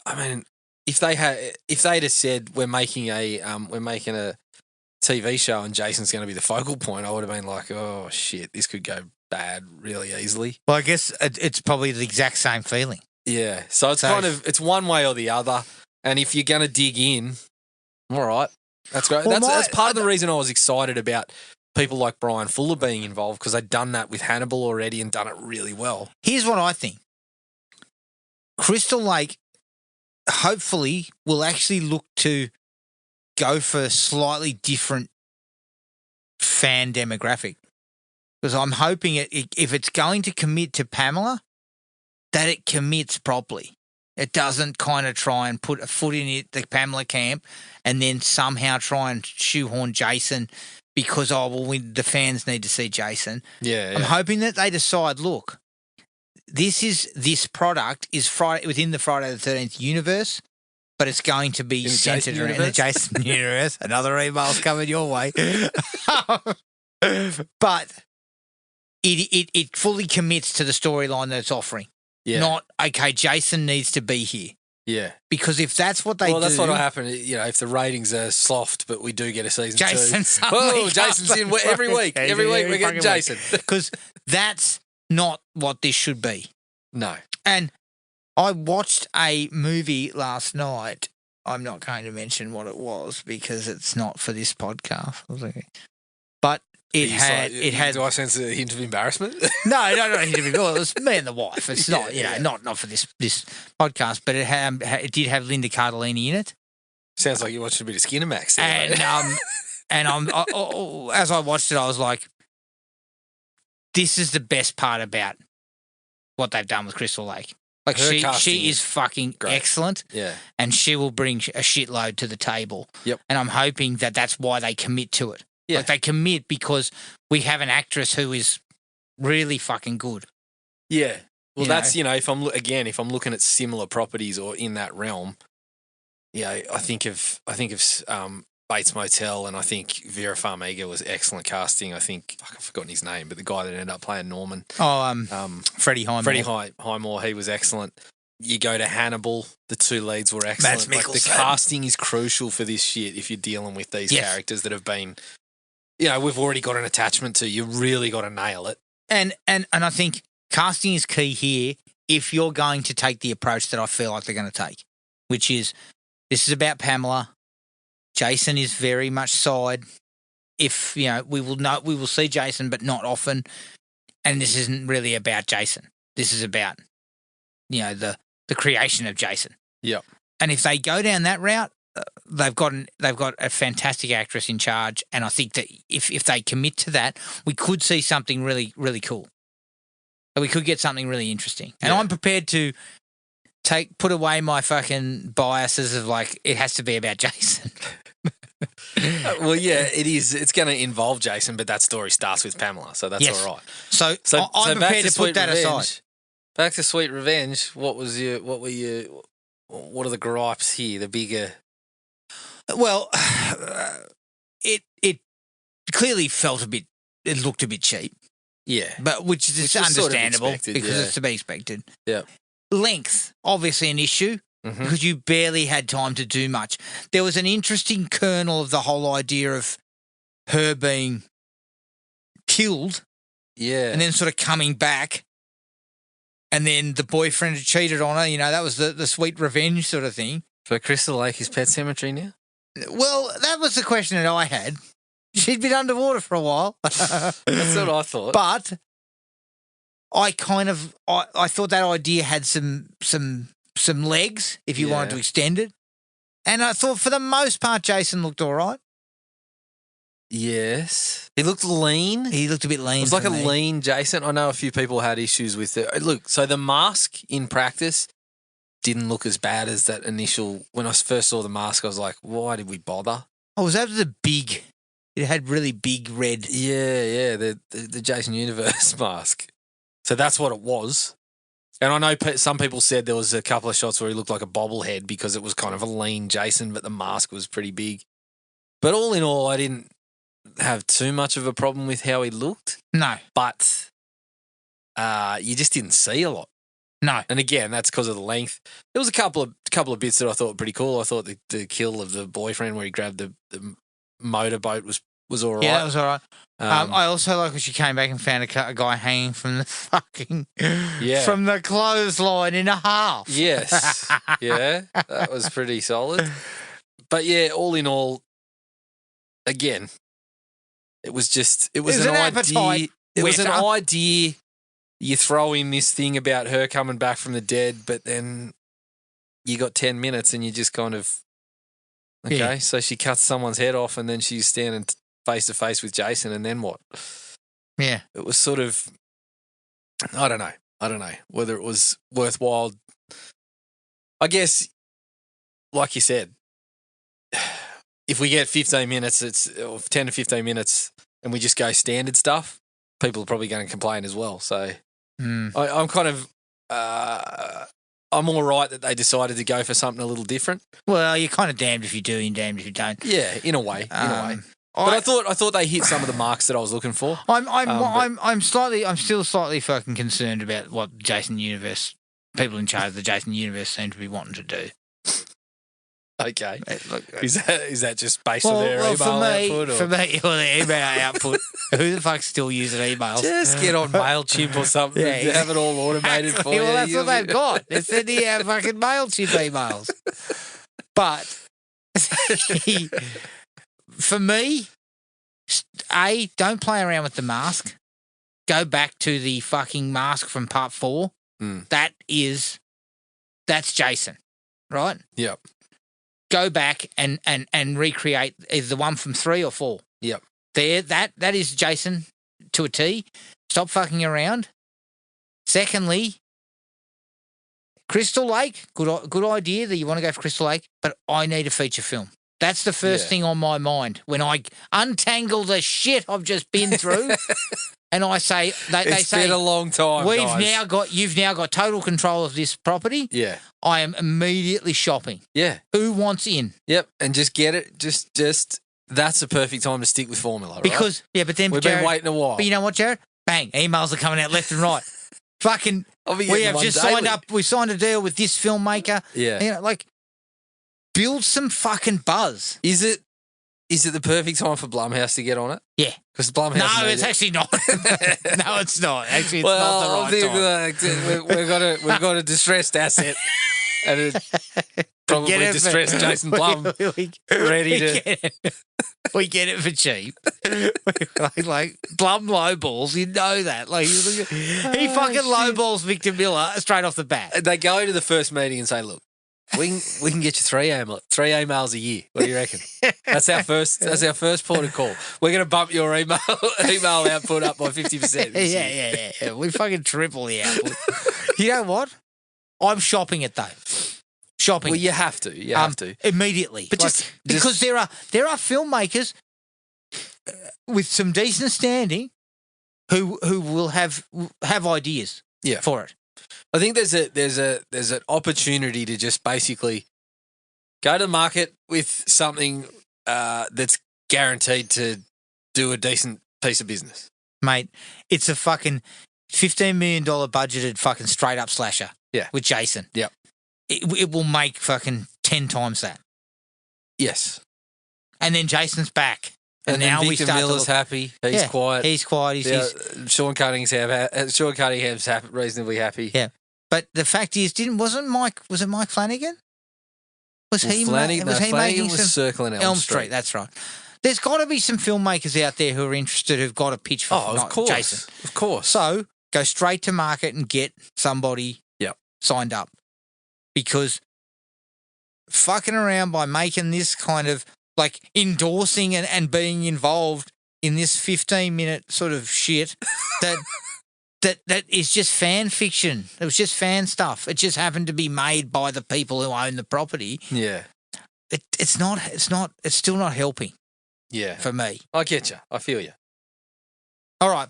I mean, if they'd have said we're making a TV show and Jason's going to be the focal point, I would have been like, oh shit, this could go bad really easily. Well, I guess it's probably the exact same feeling. Yeah. So it's one way or the other. And if you're going to dig in, all right, that's great. Well, that's part of the reason I was excited about people like Brian Fuller being involved, because they'd done that with Hannibal already and done it really well. Here's what I think. Crystal Lake hopefully will actually look to go for a slightly different fan demographic, because I'm hoping if it's going to commit to Pamela, that it commits properly. It doesn't kind of try and put a foot in the Pamela camp and then somehow try and shoehorn Jason because, the fans need to see Jason. Yeah. I'm hoping that they decide, look, this product is within the Friday the 13th universe, but it's going to be centered around the Jason universe. Another email's coming your way. But it fully commits to the storyline that it's offering. Yeah. Not, okay, Jason needs to be here. Yeah. Because if that's what they do... Well, that's what'll happen, if the ratings are soft, but we do get a season Jason's 2. Oh, Jason's in every week. Every week we're getting Jason. Because that's not what this should be. No. And I watched a movie last night. I'm not going to mention what it was because it's not for this podcast. But it had. Do I sense a hint of embarrassment? No, not a hint of embarrassment. Well, it was me and the wife. It's not, not for this podcast. But it did have Linda Cardellini in it. Sounds like you watched a bit of Skinamax. And as I watched it, I was like, this is the best part about what they've done with Crystal Lake. Like, she is fucking excellent. Yeah. And she will bring a shitload to the table. Yep. And I'm hoping that that's why they commit to it. Yeah. Like, they commit because we have an actress who is really fucking good. Yeah. Well, if I'm looking at similar properties or in that realm, I think of Bates Motel, and I think Vera Farmiga was excellent casting. I think I've forgotten his name, but the guy that ended up playing Norman. Freddie Highmore. Freddie Highmore, he was excellent. You go to Hannibal, the two leads were excellent. Mads Mikkelsen. The casting is crucial for this shit if you're dealing with these characters that have been, we've already got an attachment to. You really got to nail it. And I think casting is key here if you're going to take the approach that I feel like they're going to take, which is this is about Pamela. Jason is very much side. If we will see Jason, but not often. And this isn't really about Jason. This is about the creation of Jason. Yeah. And if they go down that route, they've got a fantastic actress in charge, and I think that if they commit to that, we could see something really, really cool. We could get something really interesting. And I'm prepared to put away my fucking biases of like it has to be about Jason. Well, yeah, it is. It's going to involve Jason, but that story starts with Pamela, so that's all right. So I'm prepared to put that aside. Back to Sweet Revenge. What are the gripes here? The bigger. Well, it clearly felt it looked a bit cheap. Yeah. But which is understandable sort of because it's to be expected. Yeah. Length, obviously an issue because you barely had time to do much. There was an interesting kernel of the whole idea of her being killed. Yeah. And then sort of coming back. And then the boyfriend had cheated on her. You know, that was the sweet revenge sort of thing. So Crystal Lake is Pet Cemetery now? Well, that was the question that I had. She'd been underwater for a while. That's what I thought. But I thought that idea had some legs if you wanted to extend it. And I thought for the most part Jason looked all right. Yes. He looked lean. He looked a bit lean. It was like a lean Jason. I know a few people had issues with it. Look, so the mask in practice didn't look as bad as that initial. When I first saw the mask, I was like, why did we bother? Oh, was that the big? It had really big red. Yeah, the Jason Universe mask. So that's what it was. And I know some people said there was a couple of shots where he looked like a bobblehead because it was kind of a lean Jason, but the mask was pretty big. But all in all, I didn't have too much of a problem with how he looked. No. But you just didn't see a lot. No. And again, that's because of the length. There was a couple of bits that I thought were pretty cool. I thought the kill of the boyfriend where he grabbed the motorboat was all right. Yeah, that was all right. I also like when she came back and found a guy hanging from the fucking from the clothesline in a half. Yes. Yeah, that was pretty solid. But yeah, all in all, again, it was an idea. It was an idea. You throw in this thing about her coming back from the dead, but then you got 10 minutes and you just kind of okay. Yeah. So she cuts someone's head off, and then she's standing face to face with Jason, and then what? Yeah, it was sort of. I don't know whether it was worthwhile. I guess, like you said, if we get 15 minutes, it's 10 to 15 minutes, and we just go standard stuff, people are probably going to complain as well. So I'm kind of, I'm all right that they decided to go for something a little different. Well, you're kind of damned if you do and damned if you don't. Yeah, in a way. But I thought they hit some of the marks that I was looking for. I'm still slightly fucking concerned about what Jason Universe people in charge of the Jason Universe seem to be wanting to do. Okay. Look, is that just based on their email output? For me, their email output. Who the fuck's still using emails? Just get on MailChimp or something and have it all automated for you. Well, that's what they've got. They're sending out fucking MailChimp emails. But for me, don't play around with the mask. Go back to the fucking mask from part 4. That's Jason, right? Yep. Go back and recreate either the one from 3 or 4. Yep. That is Jason to a T. Stop fucking around. Secondly, Crystal Lake, good idea that you want to go for Crystal Lake, but I need a feature film. That's the first thing on my mind when I untangle the shit I've just been through. And I say, they say, it's been a long time. You've now got total control of this property. Yeah, I am immediately shopping. Yeah, who wants in? Yep, and just get it. Just that's the perfect time to stick with formula, right? Because but then we've been waiting a while. But you know what, Jared? Bang, emails are coming out left and right. Fucking, we have just signed up. We signed a deal with this filmmaker. Yeah, build some fucking buzz. Is it the perfect time for Blumhouse to get on it? Yeah. Because Blumhouse. No, it's actually not. No, it's not. Actually, it's not the right time. We've got a distressed asset, and it probably distressed Jason Blum. We get it for cheap. like Blum lowballs, you know that. He fucking lowballs Victor Miller straight off the bat. They go to the first meeting and say, "Look, We can get you three emails a year. What do you reckon? That's our first port of call. We're going to bump your email output up by 50%. Yeah. We fucking triple the output. You know what? I'm shopping it though. Shopping. Well, you have to. You have to immediately. But because there are filmmakers with some decent standing who will have ideas for it. I think there's an opportunity to just basically go to the market with something that's guaranteed to do a decent piece of business. Mate, it's a fucking $15 million budgeted fucking straight up slasher. Yeah. With Jason. Yep. It will make fucking 10 times that. Yes. And then Jason's back. And now Victor Miller's happy. He's quiet. He's quiet. Sean Cunningham's reasonably happy. Yeah. But the fact is, was it Mike Flanagan? Flanagan was circling Elm Street. That's right. There's got to be some filmmakers out there who are interested who've got a pitch for Jason. Of course. So go straight to market and get somebody signed up. Because fucking around by making this kind of like endorsing and being involved in this 15-minute sort of shit that is just fan fiction. It was just fan stuff. It just happened to be made by the people who own the property. Yeah. It's still not helping. Yeah. For me. I get you. I feel you. All right.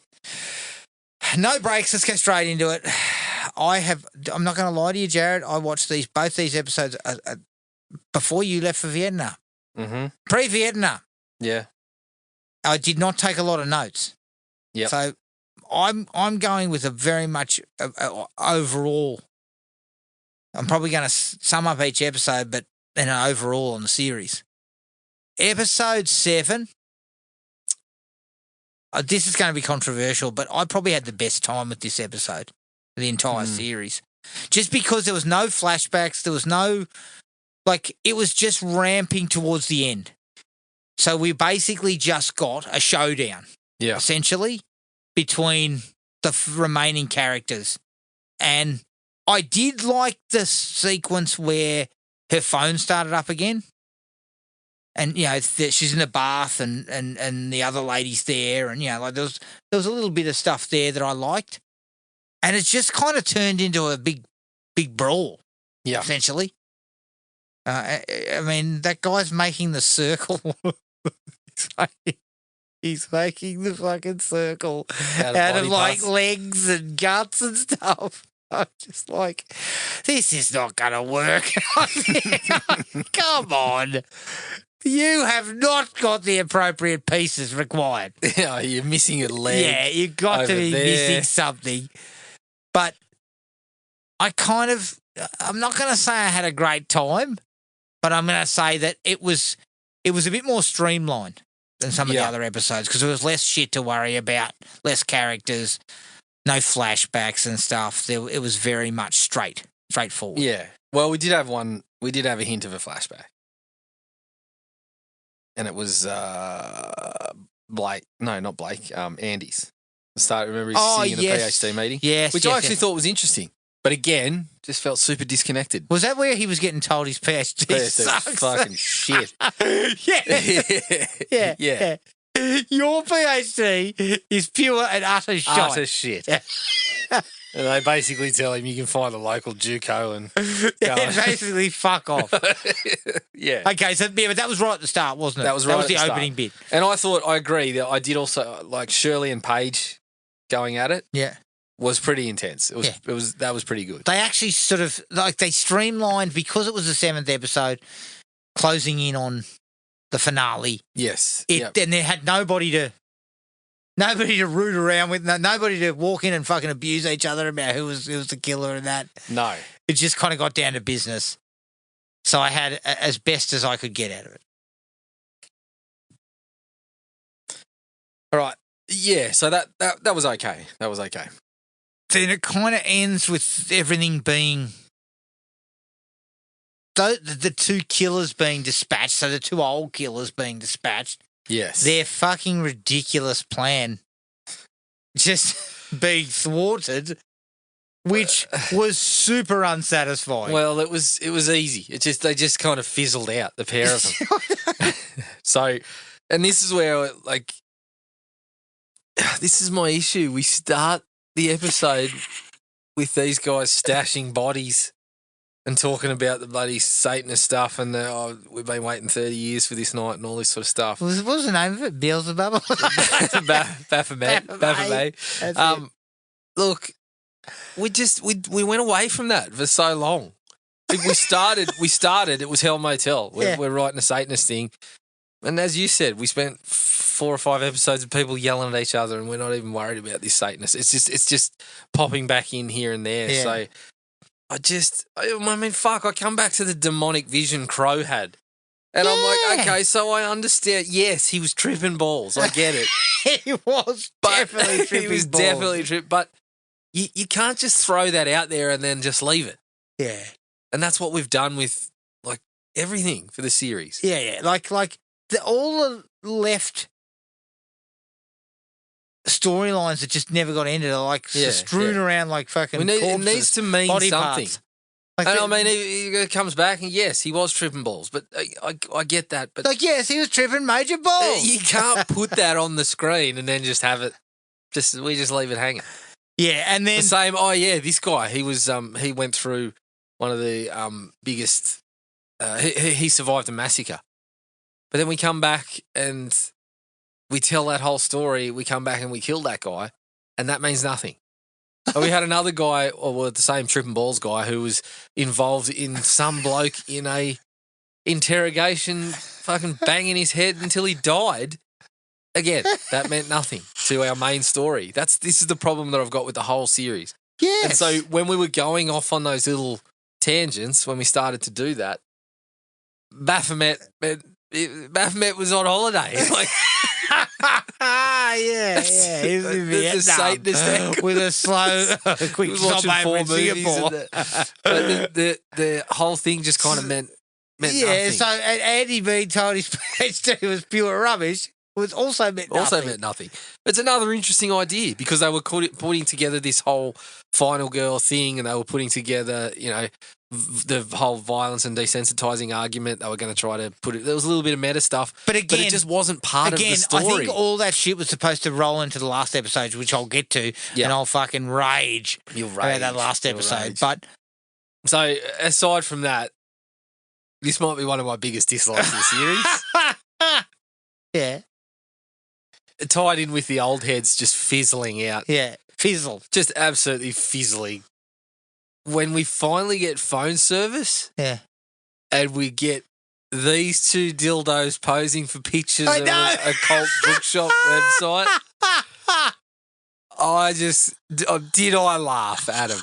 No breaks. Let's get straight into it. I'm not going to lie to you, Jared. I watched both these episodes before you left for Vietnam. Mm-hmm. Pre-Vietnam. Yeah. I did not take a lot of notes. Yeah. So I'm going with a very much overall. I'm probably going to sum up each episode, but then overall on the series. Episode 7. This is going to be controversial, but I probably had the best time with this episode, the entire series. Just because there was no flashbacks, there was no, it was just ramping towards the end. So we basically just got a showdown, essentially, between the remaining characters. And I did like the sequence where her phone started up again. And, she's in the bath and the other lady's there. And, there was a little bit of stuff there that I liked. And it's just kind of turned into a big brawl, essentially. I mean, that guy's making the circle. He's making the fucking circle out of legs and guts and stuff. I'm just like, this is not going to work. Come on. You have not got the appropriate pieces required. Yeah, you're missing a leg. Yeah, you've got to be missing something. But I'm not going to say I had a great time, but I'm going to say that it was a bit more streamlined than some of the other episodes because there was less shit to worry about, less characters, no flashbacks and stuff. It was very much straightforward. Yeah. Well, we did have a hint of a flashback. And it was Blake. No, not Blake. Andy's. Remember he's sitting in the PhD meeting? Yes. Which I actually thought was interesting. But again, just felt super disconnected. Was that where he was getting told his PhD sucks? Fucking shit. Yeah. Your PhD is pure and utter shit. Utter shit. And they basically tell him you can find a local JUCO and basically fuck off. Yeah. Okay, but that was right at the start, wasn't it? That was right. That was the opening bit. And I agree that I did also like Shirley and Paige going at it. Yeah. Was pretty intense. That was pretty good. They actually sort of they streamlined because it was the 7th episode, closing in on the finale. Yes. And they had nobody to root around with, nobody to walk in and fucking abuse each other about who was the killer and that. No. It just kind of got down to business. So I had as best as I could get out of it. All right. Yeah, so that was okay. That was okay. Then it kind of ends with everything being the two killers being dispatched, so the two old killers being dispatched. Yes. Their fucking ridiculous plan just being thwarted which was super unsatisfying. Well, it was easy. They just kind of fizzled out, the pair of them. So, and this is where this is my issue. We start the episode with these guys stashing bodies and talking about the bloody Satanist stuff, and we've been waiting 30 years for this night and all this sort of stuff. What was the name of it? Beelzebub? Baphomet. That's it. Look, we went away from that for so long. We started. It was Hell Motel. We're writing a Satanist thing, and as you said, we spent 4 or 5 episodes of people yelling at each other, and we're not even worried about this Satanist. It's just popping back in here and there. Yeah. So I mean, fuck. I come back to the demonic vision Crow had, and I'm like, okay, so I understand. Yes, he was tripping balls. I get it. He was definitely tripping He was balls. definitely tripping, but you can't just throw that out there and then just leave it. Yeah. And that's what we've done with like everything for the series. Yeah. Like all the left storylines that just never got ended are like strewn around like fucking corpses, it needs to mean body something. parts. Like And I mean, he comes back and yes, he was tripping balls, but I get that. But like, yes, he was tripping major balls. you can't put that on the screen and then just have it. We just leave it hanging. Yeah, and then The same. Oh yeah, this guy. He was. He went through one of the biggest. He survived a massacre, but then we come back and we tell that whole story. We come back and we kill that guy, and that means nothing. We had another guy, or the same tripping balls guy, who was involved in some bloke in a interrogation, fucking banging his head until he died. Again, that meant nothing to our main story. This is the problem that I've got with the whole series. yes. And so when we were going off on those little tangents, when we started to do that, Baphomet was on holiday. Like, yeah. He was in the Vietnam Satanist with a slow, quick he was stop watching over 4 in movies. Singapore. But the whole thing just kind of meant Yeah, nothing. so Andy being told his PhD was pure rubbish was also meant nothing. It's another interesting idea because they were putting together this whole final girl thing, and they were putting together, the whole violence and desensitizing argument. They were going to try to put it. There was a little bit of meta stuff, But again, it just wasn't part of the story. I think all that shit was supposed to roll into the last episode, which I'll get to, and I'll fucking rage about that last episode. But so aside from that, this might be one of my biggest dislikes of the series. yeah, It tied in with the old heads just fizzling out. yeah, fizzled. Just absolutely fizzling. When we finally get phone service, Yeah. and we get these 2 dildos posing for pictures I of know. a cult bookshop website, did I laugh, Adam?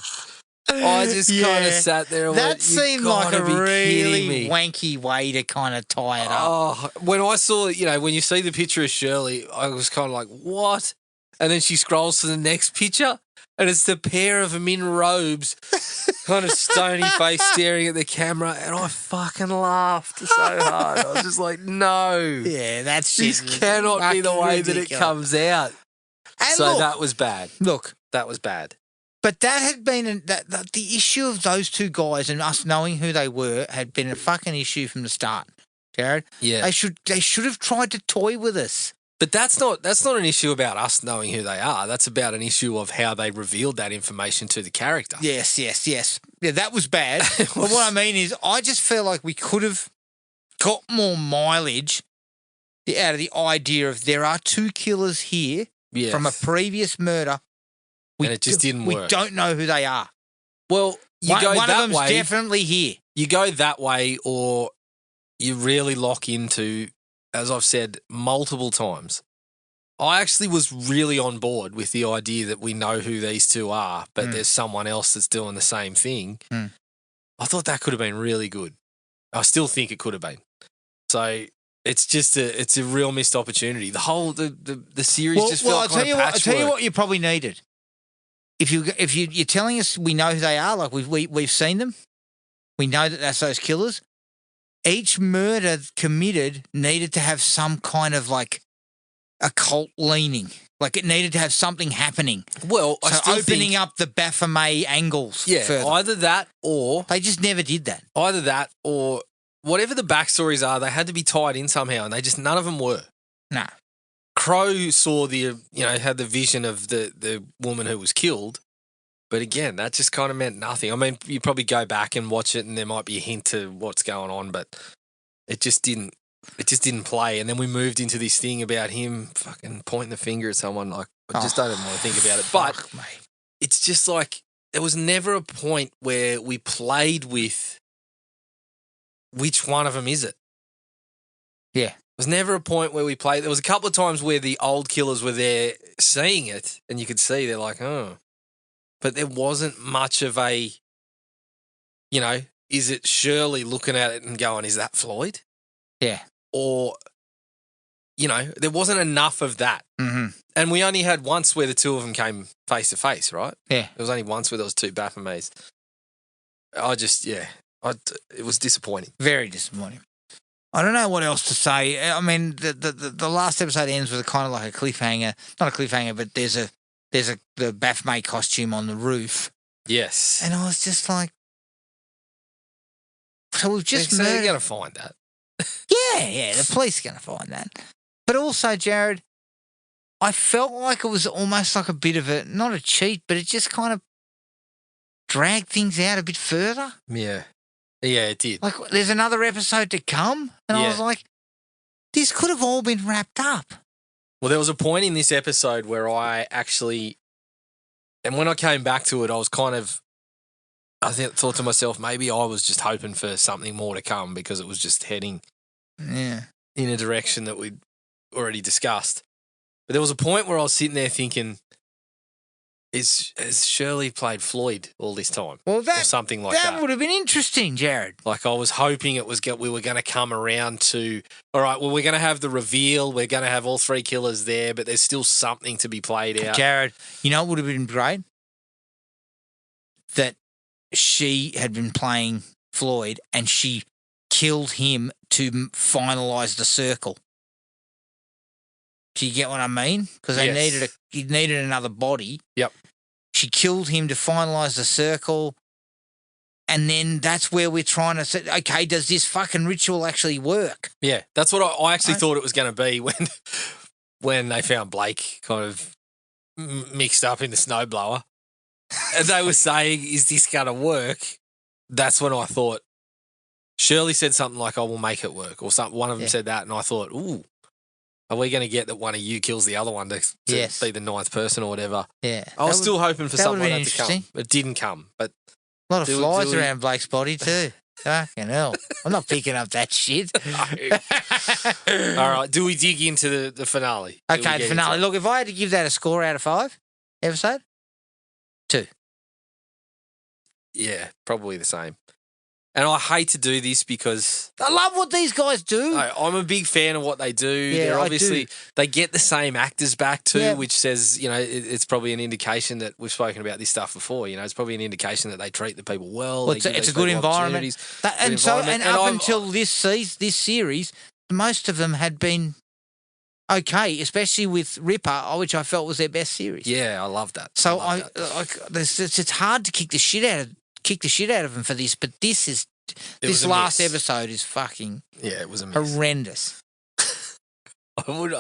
I just kind of sat there and that went, seemed like a really wanky way to kind of tie it up. Oh, when I saw, when you see the picture of Shirley, I was kind of like, what? And then she scrolls to the next picture, and it's the pair of them in robes, kind of stony face staring at the camera, and I fucking laughed so hard. I was just like, no. Yeah, that's This cannot be the way that it comes out. And So look, that was bad. Look, That was bad. but that had been the issue of those 2 guys and us knowing who they were had been a fucking issue from the start, Jared. Yeah. They should have tried to toy with us. But that's not an issue about us knowing who they are. That's about an issue of how they revealed that information to the character. Yes. Yeah, that was bad. But what I mean is, I just feel like we could have got more mileage out of the idea of there are 2 killers here Yes. from a previous murder. And it just didn't work. We don't know who they are. Well, One that of them's way. definitely here. You go that way, or you really lock into, as I've said multiple times, I actually was really on board with the idea that we know who these 2 are, but there's someone else that's doing the same thing. Mm. I thought that could have been really good. I still think it could have been. So it's a real missed opportunity. The whole the series just felt kind of patchwork. I'll tell you what you probably needed. If you're telling us we know who they are, like we've seen them, we know that that's those killers. Each murder committed needed to have some kind of like occult leaning. Like it needed to have something happening. Well, I So still opening think, up the Baphomet angles further. either that or They just never did that. whatever the backstories are, they had to be tied in somehow, and none of them were. No. Crow saw had the vision of the woman who was killed, but again, that just kind of meant nothing. I mean, you probably go back and watch it, and there might be a hint to what's going on, but it just didn't. It just didn't play. And then we moved into this thing about him fucking pointing the finger at someone. Like, I just don't even want to think about it. But mate. it's just like there was never a point where we played with which one of them is it. Yeah. There was never a point where we played. There was a couple of times where the old killers were there seeing it, and you could see they're like, oh. But there wasn't much of a, is it Shirley looking at it and going, is that Floyd? Yeah. Or, there wasn't enough of that. Mm-hmm. And we only had once where the two of them came face to face, right? Yeah. There was only once where there was two Baphomets. It was disappointing. Very disappointing. I don't know what else to say. I mean, the last episode ends with a kind of like a cliffhanger. Not a cliffhanger, but there's the Baphomet costume on the roof. Yes. And I was just like, so we've just so murdered. you're going to find that. Yeah, the police are going to find that. But also, Jared, I felt like it was almost like a bit of a, not a cheat, but it just kind of dragged things out a bit further. Yeah. Yeah, it did. Like, there's another episode to come, and I was like, this could have all been wrapped up. Well, there was a point in this episode where I actually, and when I came back to it, I was kind of, thought to myself, maybe I was just hoping for something more to come because it was just heading in a direction that we'd already discussed. But there was a point where I was sitting there thinking, has Shirley played Floyd all this time? Well, or something like that. That would have been interesting, Jared. Like I was hoping we were going to come around to, all right, well, we're going to have the reveal. We're going to have all three killers there, but there's still something to be played out. Jared, you know what would have been great? That she had been playing Floyd and she killed him to finalise the circle. Do you get what I mean? Because they needed another body. Yep. She killed him to finalise the circle. And then that's where we're trying to say, okay, does this fucking ritual actually work? Yeah, that's what I actually thought it was going to be when they found Blake kind of mixed up in the snowblower. And they were saying, is this going to work? That's when I thought, Shirley said something like, oh, we'll make it work. Or one of them said that. And I thought, ooh, are we going to get that one of you kills the other one to be the ninth person or whatever? Yeah. I was still hoping for something like that to come. It didn't come. But a lot of flies around Blake's body too. Fucking hell. I'm not picking up that shit. All right. Do we dig into the finale? Okay, the finale. Look, if I had to give that a score out of 5 episode, 2. Yeah, probably the same. And I hate to do this because I love what these guys do. I'm a big fan of what they do. Yeah, They're obviously, I do. They get the same actors back too, Yeah. which says, it's probably an indication that we've spoken about this stuff before. It's probably an indication that they treat the people well. It's a good environment. And up until this series, most of them had been okay, especially with Ripper, which I felt was their best series. Yeah, I love that. So it's hard to kick the shit out of them for this, but this last episode is fucking it was a miss. Horrendous. Maybe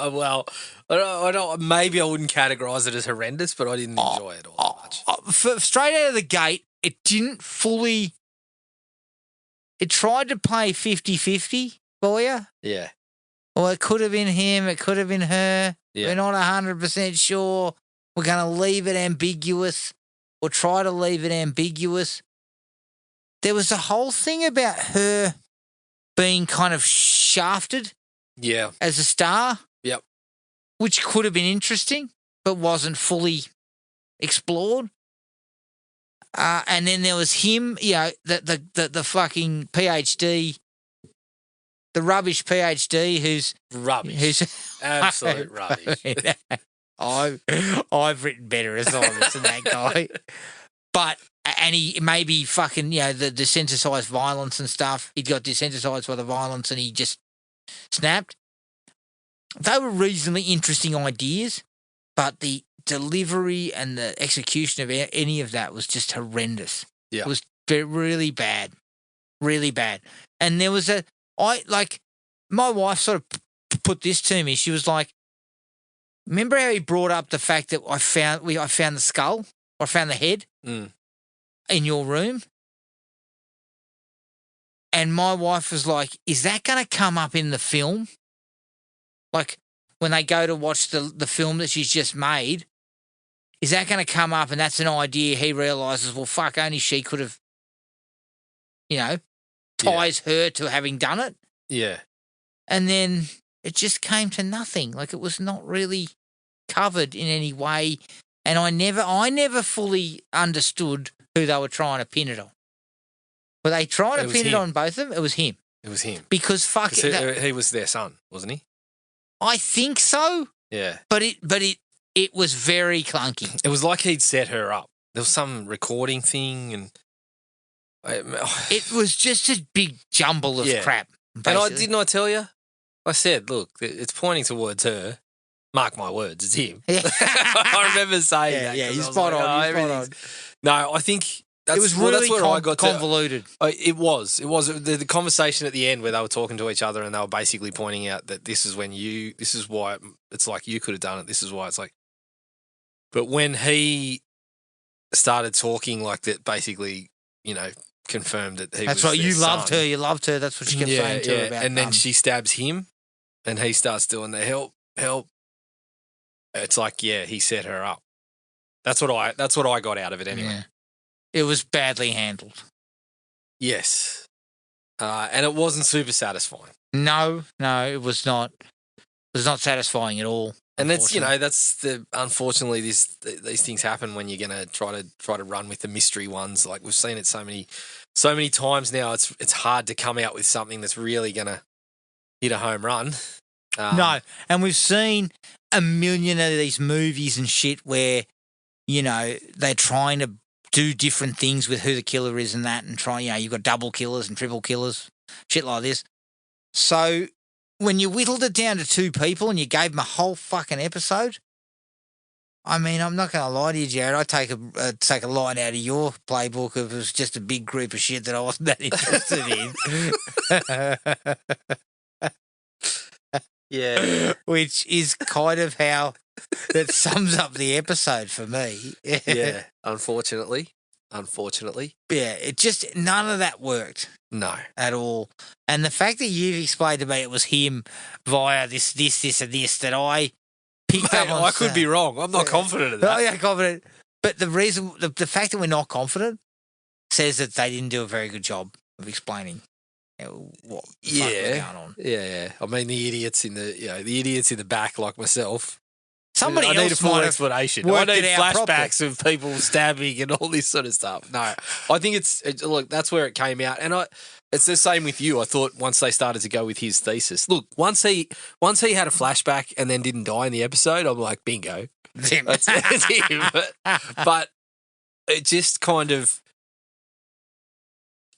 I wouldn't categorize it as horrendous, but I didn't enjoy it all that much. Straight out of the gate, it didn't fully. It tried to play 50-50 for you. Yeah. Or it could have been him, it could have been her. Yeah. We're not 100% sure. We're going to leave it ambiguous or try to leave it ambiguous. There was a whole thing about her being kind of shafted as a star. Yep. Which could have been interesting, but wasn't fully explored. And then there was him, the fucking PhD, the rubbish PhD who's absolute rubbish. I've written better assignments than that guy. But and he maybe fucking the desensitized violence and stuff. He got desensitized by the violence and he just snapped. they were reasonably interesting ideas, but the delivery and the execution of any of that was just horrendous. Yeah. It was really bad. Really bad. And there was my wife sort of put this to me. She was like, remember how he brought up the fact that I found the skull, or I found the head in your room? And my wife was like, is that going to come up in the film? Like, when they go to watch the film that she's just made, is that going to come up and that's an idea he realises, well, fuck, only she could have, ties her to having done it? Yeah. And then it just came to nothing. Like, it was not really covered in any way. And I never fully understood who they were trying to pin it on. Were they trying to pin it on both of them? It was him. It was him. Because he was their son, wasn't he? I think so. Yeah. But it was very clunky. It was like he'd set her up. There was some recording thing and it was just a big jumble of crap. Basically. And didn't I tell you? I said, look, it's pointing towards her. Mark my words, it's him. Yeah. I remember saying that. Yeah, he's spot on. No, I think it was really that's where I got convoluted. It was the conversation at the end where they were talking to each other and they were basically pointing out that this is why it's like you could have done it. This is why it's like. But when he started talking like that, basically, confirmed that he That's was right. their You son. loved her. That's what she kept saying to her about. And then she stabs him, and he starts doing the help. It's like, he set her up. That's what I got out of it anyway. Yeah. It was badly handled. Yes, and it wasn't super satisfying. No, it was not. It was not satisfying at all. And that's unfortunately these things happen when you're gonna try to run with the mystery ones. Like we've seen it so many times now. It's hard to come out with something that's really gonna hit a home run. No, and we've seen a million of these movies and shit where they're trying to do different things with who the killer is and that, and you've got double killers and triple killers, shit like this. So when you whittled it down to two people and you gave them a whole fucking episode, I mean, I'm not going to lie to you, Jared. I take a line out of your playbook if it was just a big group of shit that I wasn't that interested in. Yeah. Which is kind of how that sums up the episode for me. Yeah, unfortunately. Yeah, none of that worked. No. At all. And the fact that you've explained to me it was him via this, and this that I picked up on. I could be wrong. I'm not confident of that. Oh, yeah, confident. But the reason, the fact that we're not confident says that they didn't do a very good job of explaining what the fuck was going on. Yeah. I mean, the idiots in the back like myself. Somebody I need a else full might explanation. have I worked need it out flashbacks of people stabbing and all this sort of stuff. No, I think look, that's where it came out. And it's the same with you. I thought once they started to go with his thesis. Look, once he had a flashback and then didn't die in the episode, I'm like, bingo. That's him. But it just kind of,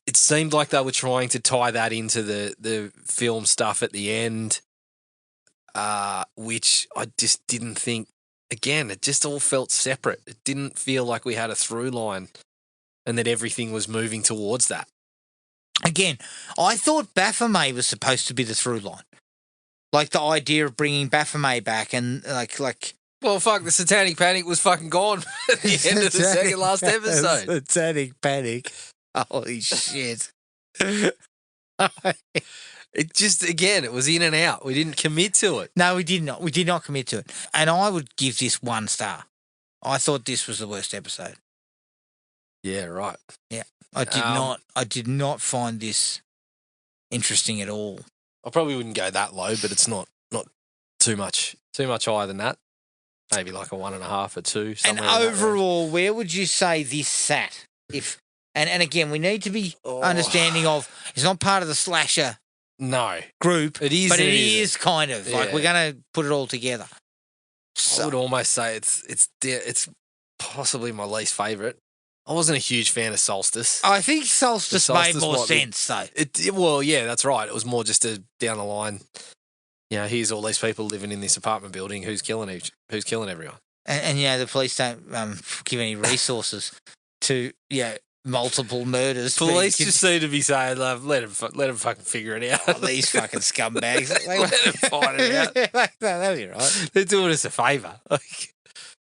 it seemed like they were trying to tie that into the film stuff at the end. Which I just didn't think, again, it just all felt separate. It didn't feel like we had a through line and that everything was moving towards that. Again, I thought Baphomet was supposed to be the through line. Like the idea of bringing Baphomet back and like. Well, fuck, the Satanic Panic was fucking gone at the end of the second last episode. Satanic Panic. Holy shit. It just, again, it was in and out. We didn't commit to it. No, we did not. We did not commit to it. And I would give this 1 star. I thought this was the worst episode. Yeah, right. Yeah. I did not find this interesting at all. I probably wouldn't go that low, but it's not too much higher than that. Maybe like a 1.5 or 2. And overall, where would you say this sat? And again, we need to be understanding of it's not part of the slasher group. It is, but it is kind of like we're going to put it all together. So, I would almost say it's possibly my least favourite. I wasn't a huge fan of Solstice. I think Solstice made more sense, though. Well, yeah, that's right. It was more just a down the line, here's all these people living in this apartment building. Who's killing everyone? And the police don't give any resources to multiple murders. Police just seem to be saying, let them fucking figure it out. Oh, these fucking scumbags. Let them find it out. That'll be right. They're doing us a favour.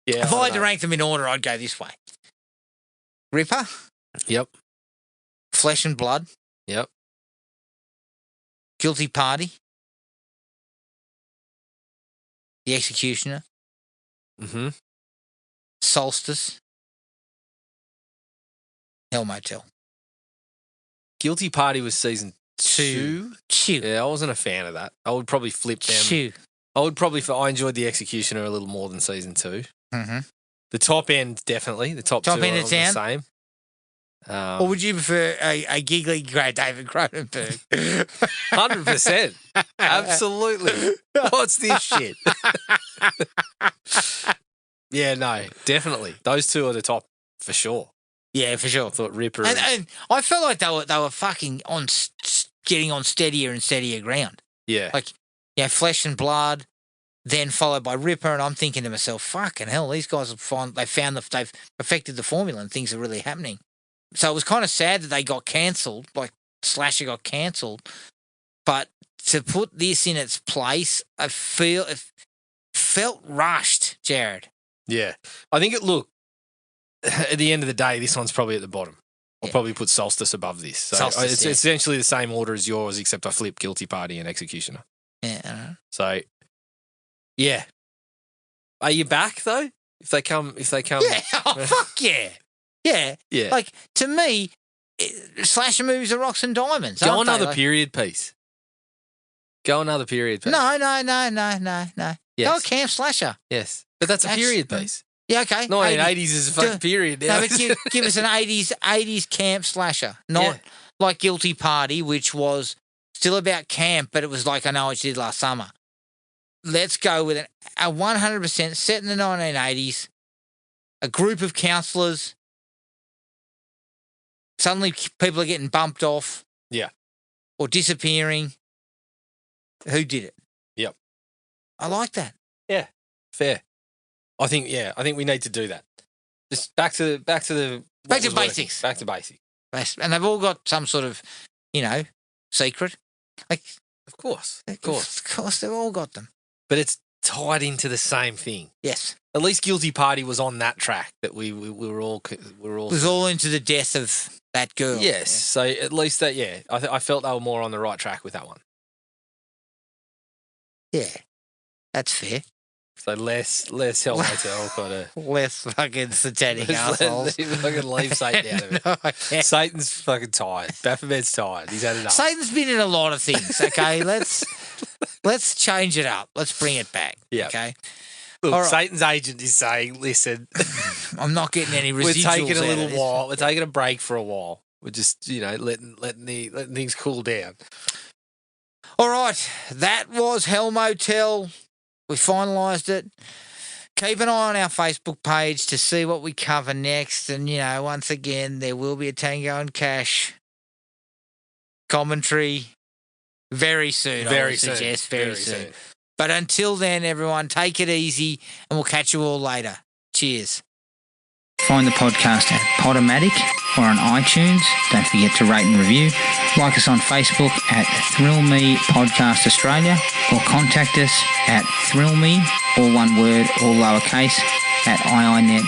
If I had to rank them in order, I'd go this way. Ripper. Yep. Flesh and Blood. Yep. Guilty Party. The Executioner. Mm-hmm. Solstice. Hell Motel. Guilty Party was season 2. Yeah, I wasn't a fan of that. I would probably flip them. I enjoyed The Executioner a little more than season 2. Mm-hmm. The top end, definitely. The top 2 end are of the town. same. Or would you prefer a giggly grey David Cronenberg? 100%. Absolutely. What's this shit? Yeah, no, definitely. Those 2 are the top for sure. Yeah, for sure. I thought Ripper and I felt like they were fucking getting on steadier and steadier ground. Yeah. Like, Flesh and Blood, then followed by Ripper, and I'm thinking to myself, fucking hell, these guys they've perfected the formula and things are really happening. So it was kind of sad that they got cancelled, like Slasher got cancelled. But to put this in its place, it felt rushed, Jared. Yeah. I think at the end of the day, this one's probably at the bottom. I'll probably put Solstice above this. So it's essentially the same order as yours, except I flip Guilty Party and Executioner. Yeah. I know. So, yeah. Are you back though? If they come. Yeah. Oh, fuck yeah. Yeah. Yeah. Like, to me, slasher movies are rocks and diamonds. Go another period piece. No. Yes. Go a camp slasher. Yes. But that's a period piece. Yeah, okay. 1980s is a fucking period now. No, but give us an 80s camp slasher. Not like Guilty Party, which was still about camp, but it was like I Know What You Did Last Summer. Let's go with a 100% set in the 1980s, a group of counsellors. Suddenly people are getting bumped off. Yeah. Or disappearing. Who did it? Yep. I like that. Yeah. Fair. I think we need to do that. Just back to basics. Back to basics. And they've all got some sort of, secret. Like, of course, they've all got them. But it's tied into the same thing. Yes. At least Guilty Party was on that track that we were all. It was all into the death of that girl. Yes. Yeah. So at least that. Yeah, I felt they were more on the right track with that one. Yeah, that's fair. So less Hell Motel, kind of less fucking satanic assholes. Fucking leave Satan out of it. No, Satan's fucking tired. Baphomet's tired. He's had enough. Satan's been in a lot of things. Okay, let's change it up. Let's bring it back. Yeah. Okay. Look, right. Satan's agent is saying, "Listen, I'm not getting any residuals. We're taking a little while. We're taking a break for a while. We're just letting things cool down." All right, that was Hell Motel. We finalised it. Keep an eye on our Facebook page to see what we cover next. And, once again, there will be a Tango and Cash commentary very soon. Very soon. But until then, everyone, take it easy and we'll catch you all later. Cheers. Find the podcast at Podomatic or on iTunes. Don't forget to rate and review. Like us on Facebook at Thrill Me Podcast Australia or contact us at thrillme, all one word, all lowercase, at iinet.net.au.